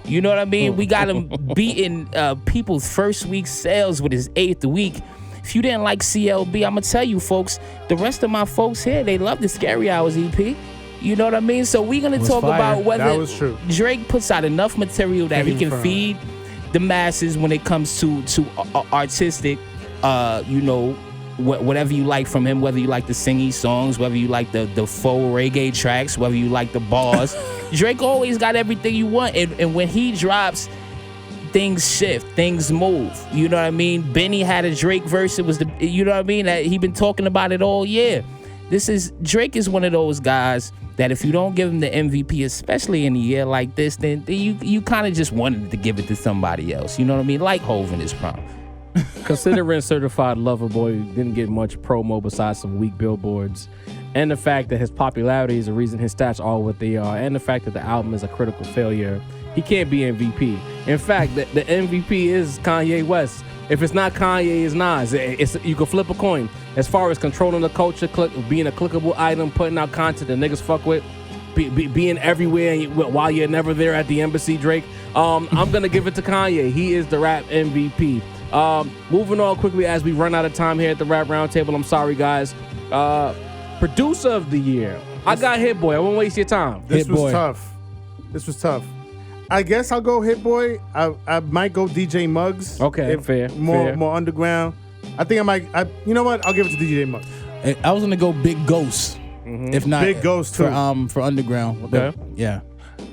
You know what I mean? We got him beating people's first week sales with his 8th week. If you didn't like CLB, I'm going to tell you, folks, the rest of my folks here, they love the Scary Hours EP. You know what I mean? So we're going to talk about whether Drake puts out enough material that he can feed the masses when it comes to artistic, whatever you like from him, whether you like the singy songs, whether you like the faux reggae tracks, whether you like the bars. Drake always got everything you want. And when he drops, things shift, things move. You know what I mean? Benny had a Drake verse. It was you know what I mean? That he been talking about it all year. Drake is one of those guys that if you don't give him the MVP, especially in a year like this, then you kind of just wanted to give it to somebody else. You know what I mean? Like Hov in his prime. Considering Certified Lover Boy didn't get much promo besides some weak billboards, and the fact that his popularity is the reason his stats are what they are, and the fact that the album is a critical failure, he can't be MVP. In fact, the MVP is Kanye West. If it's not Kanye, it's Nas. You can flip a coin. As far as controlling the culture, being a clickable item, putting out content that niggas fuck with, being everywhere while you're never there at the embassy, Drake. I'm going to give it to Kanye. He is the rap MVP. Moving on quickly as we run out of time here at the Rap Roundtable. I'm sorry, guys. Producer of the year. I got Hit Boy. I won't waste your time. This was tough. I guess I'll go Hit Boy. I might go DJ Muggs. Okay, fair. More underground. I think I might. You know what? I'll give it to DJ Muggs. I was gonna go Big Ghost, if not Big Ghost too. for underground. Okay. But, yeah.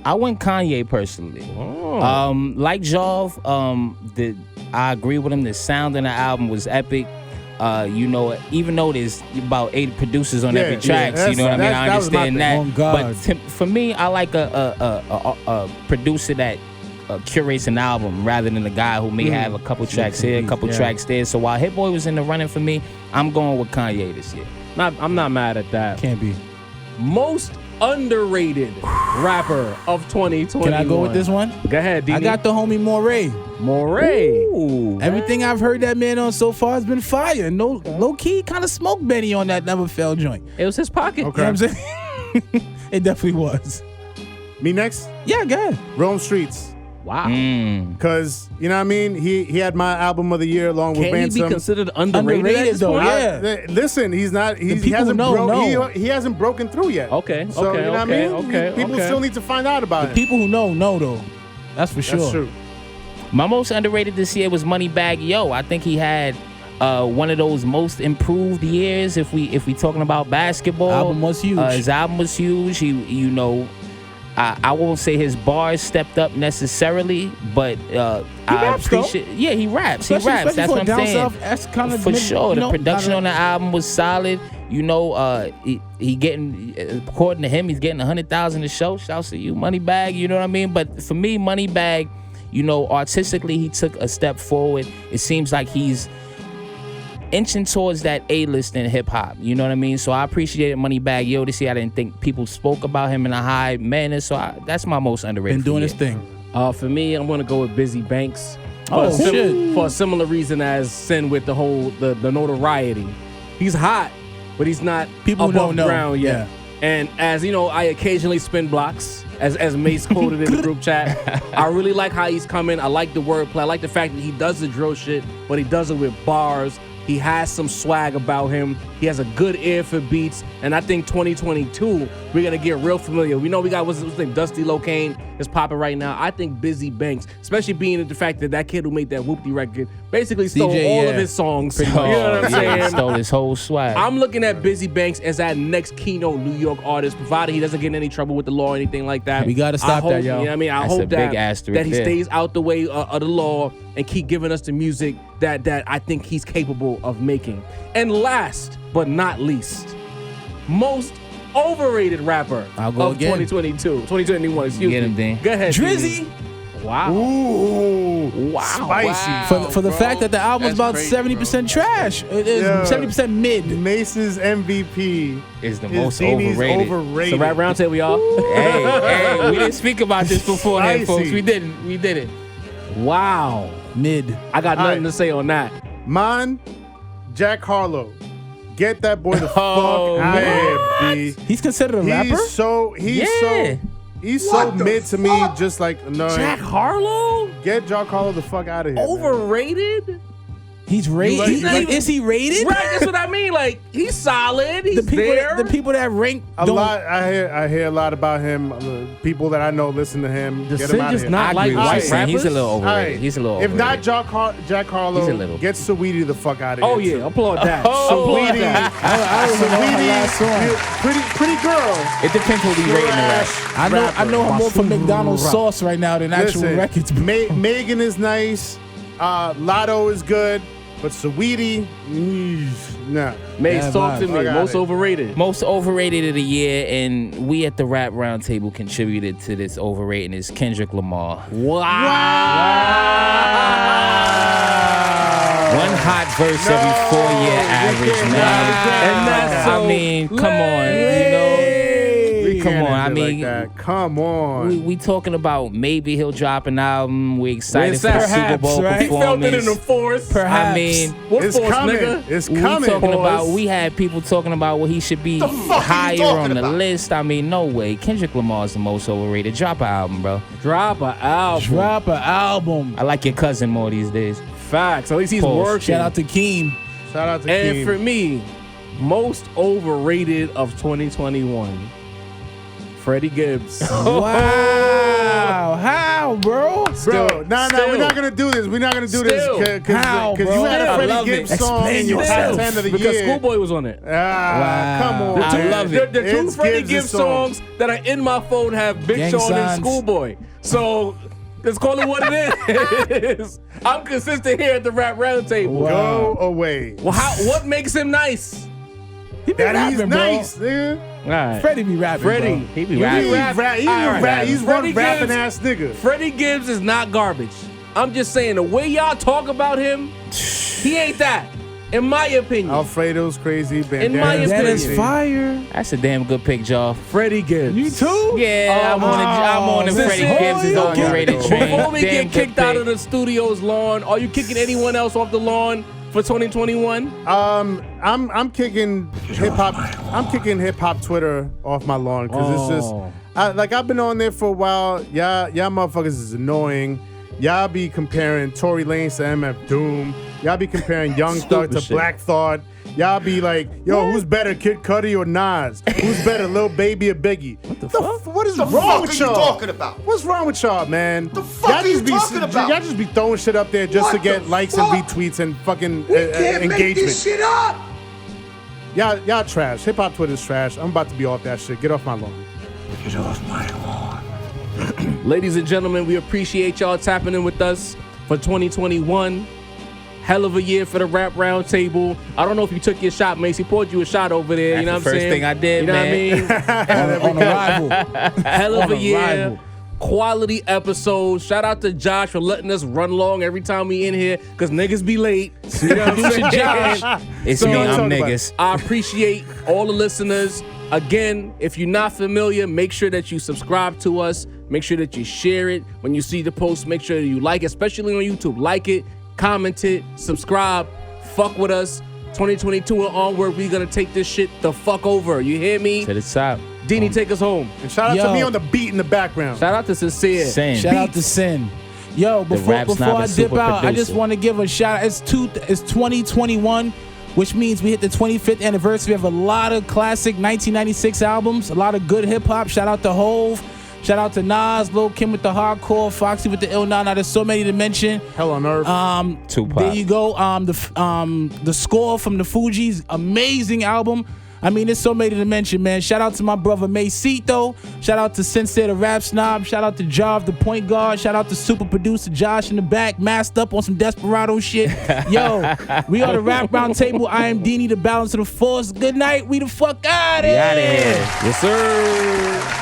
I went Kanye personally. Like Jarv, I agree with him. The sound in the album was epic. Even though there's about 8 producers on every track, you know what I mean? I understand that. Oh, God. But for me, I like a producer that curates an album rather than a guy who may have a couple tracks here, a couple tracks there. So while Hit Boy was in the running for me, I'm going with Kanye this year. I'm not mad at that. Can't be. Most underrated rapper of 2021. Can I go with this one? Go ahead, Dini. I got the homie Moray. Moray. Everything I've heard that man on so far has been fire. No, low key, kind of smoked Benny on that Never Fail joint. It was his pocket. You know what I'm saying? It definitely was. Me next? Yeah, go ahead. Rome Streets. Wow. Because, you know what I mean? He had my album of the year along with Can he Ransom. be considered underrated at this though, point? yeah. Listen, he's not. He people hasn't know. He hasn't broken through yet. Okay, So, okay, you know what I okay, mean? okay, People okay. still need to find out about it. People who know though. That's for sure. That's true. My most underrated this year was Moneybagg Yo. I think he had one of those most improved years if we talking about basketball. Album was huge. His album was huge. I won't say his bars stepped up necessarily, but I appreciate. Yeah, he raps. Especially That's for what I'm down saying. south, that's kind of For sure, the production on the album was solid. He getting, according to him, he's getting 100,000 a show. Shouts to you, Moneybagg. You know what I mean? But for me, Moneybagg, artistically, he took a step forward. It seems like he's inching towards that A-list in hip-hop. You know what I mean? So I appreciated Moneybagg Yo this year. I didn't think people spoke about him in a high manner. So that's my most underrated. Been doing his thing. For me, I'm going to go with Busy Banks. Shit. For a similar reason as Sin with the whole the notoriety. He's hot, but he's not People above don't know. ground yet. Yeah. And as you know, I occasionally spin blocks, as Mase quoted in the group chat. I really like how he's coming. I like the wordplay. I like the fact that he does the drill shit, but he does it with bars. He has some swag about him. He has a good ear for beats. And I think 2022, we're going to get real familiar. We know we got, what's his name, Dusty Locane is popping right now. I think Busy Banks, especially being the fact that kid who made that Whoopty record basically stole all of his songs. You know what I'm saying? He stole his whole swag. I'm looking at Busy Banks as that next keynote New York artist, provided he doesn't get in any trouble with the law or anything like that. We got to stop that, yo. You know what I mean? I That's hope a big asterisk that he there. stays out the way of the law and keep giving us the music that I think he's capable of making. And last but not least, most overrated rapper I'll go of again. 2021, excuse Get me. him, Dean. Go ahead, Drizzy. Drizzy. Wow. Ooh, Wow. spicy. For the bro. fact that the album's That's about crazy, 70% trash. It is Yeah. 70% mid. Mace's MVP Is the is most Dini's overrated. overrated. So Rap Roundtable, y'all. Hey, we didn't speak about this beforehand, Spicy. folks. We didn't. Wow. Mid. I got nothing right. to say on that. Mine, Jack Harlow. Get that boy the Oh, fuck out of here, B. He's considered a rapper? He's so mid to me, just like no. Jack Harlow? Get Jack Harlow the fuck out of here. man. Overrated? He's rated. You like- Is he rated? Right, that's what I mean. Like, he's solid. He's there. The people that rank A don't. lot. I hear a lot about him. People that I know listen to him. Does Get Sid him out of just here. not I like agree with white you, Sam. He's a rappers? little overrated. Alright. He's a little If overrated. not Jack Harlow, He's a little. get Saweetie the fuck out of here. Oh, yeah. too. Applaud that. Saweetie, I don't even know her last song. pretty girl. It depends what we rating the rap. I know her more from McDonald's sauce right now than actual Listen, records. Megan is nice. Lotto is good. But Saweetie, nah. Mace, Yeah, talk to vibe. me. I got Most it. overrated. Most overrated of the year, and we at the Rap Roundtable contributed to this overrating is Kendrick Lamar. One hot verse every 4-year average, man. And that's so I mean, come on, you know. We Come can't on, I end it like mean, that. Come on. we talking about maybe he'll drop an album. We're excited for the Super Perhaps, Bowl right? He felt it in the performance. force. Perhaps. I mean, What It's force, coming. nigga? It's we coming. talking about. Pause. We had people talking about what he should be higher on the list. I mean, no way. Kendrick Lamar's the most overrated. Drop an album, bro. Drop an album. Drop an album. I like your cousin more these days. Facts. At least he's Pause. working. Shout out to Keem. Shout out to And Keem. for me, most overrated of 2021, Freddie Gibbs. Wow. How, bro? Bro, nah, still. we're not gonna do this. We're not gonna do Still. this How, because bro? you had I a Freddie love it. Gibbs song in your Explain top yourself. 10 of the Because year. Schoolboy was on it. Ah, come on. I man. love it. The two It's Freddie Gibbs' Gibbs songs that are in my phone have Big Gang Sean and Signs. Schoolboy. So let's call it what it is. I'm consistent here at the Rap Roundtable. Go away. Well, what makes him nice? He be That he's rapping, bro. nice, nigga. All right. Freddie be rapping, Freddie. bro. He be He's rapping. He's one Freddie rapping Gibbs- ass nigga. Freddie Gibbs is not garbage. I'm just saying the way y'all talk about him, he ain't that. In my opinion. Alfredo's crazy. In my Bandana's That opinion. is fire. That's a damn good pick, Jarv. Freddie Gibbs. You too? Yeah, I'm on the Freddie Sincere. Gibbs is Oh, overrated yeah. train. Before we Damn get kicked good out pick. of the studio's lawn, are you kicking anyone else off the lawn for 2021? I'm kicking hip hop. I'm kicking hip hop Twitter off my lawn because it's just I've been on there for a while. Y'all motherfuckers is annoying. Y'all be comparing Tory Lanez to MF Doom. Y'all be comparing Young Thug to shit. Black Thought. Y'all be like, yo, who's better, Kid Cudi or Nas? Who's better, Lil Baby or Biggie? What the fuck? What is wrong with y'all? talking about? What's wrong with y'all, man? The fuck are you talking about? Y'all just be throwing shit up there just What to get the likes fuck? and retweets and fucking Can't engagement. make this shit up. Y'all trash. Hip hop Twitter's trash. I'm about to be off that shit. Get off my lawn. Get off my lawn. Ladies and gentlemen, we appreciate y'all tapping in with us for 2021. Hell of a year for the Rap Roundtable. I don't know if you took your shot, Mace. He poured you a shot over there. That's you know the what I'm first saying? thing I did, you know man. what I mean? On arrival. Hell of On a year. arrival. Quality episode. Shout out to Josh for letting us run long every time we in here because niggas be late. You know what I'm saying? Josh. It's So- me, Don't I'm talk about niggas. I appreciate all the listeners. Again, if you're not familiar, make sure that you subscribe to us. Make sure that you share it. When you see the post, make sure that you like it, especially on YouTube. Like it, comment it, subscribe, fuck with us. 2022 and onward, we're gonna take this shit the fuck over. You hear me? To the top. Deanie, take us home. And shout out Yo. to me on the beat in the background. Shout out to Cinsere. Sin. Shout out to Sin. Yo, before rap snob I and dip super out, I just producer. want to give a shout out. It's 2021, which means we hit the 25th anniversary of a lot of classic 1996 albums, a lot of good hip hop. Shout out to Hove. Shout out to Nas, Lil Kim with the hardcore, Foxy with the ill Nah. There's so many to mention. Hell on earth. Tupac. There you go. The score from the Fugees, amazing album. I mean, there's so many to mention, man. Shout out to my brother Masito. Shout out to Cinsere, the rap snob. Shout out to Jarv, the point guard. Shout out to super producer Josh in the back, masked up on some Desperado shit. Yo, we are the Rap Roundtable. I am Deanie, the balance of the force. Good night. We the fuck out of We here. outta here. Yes, sir.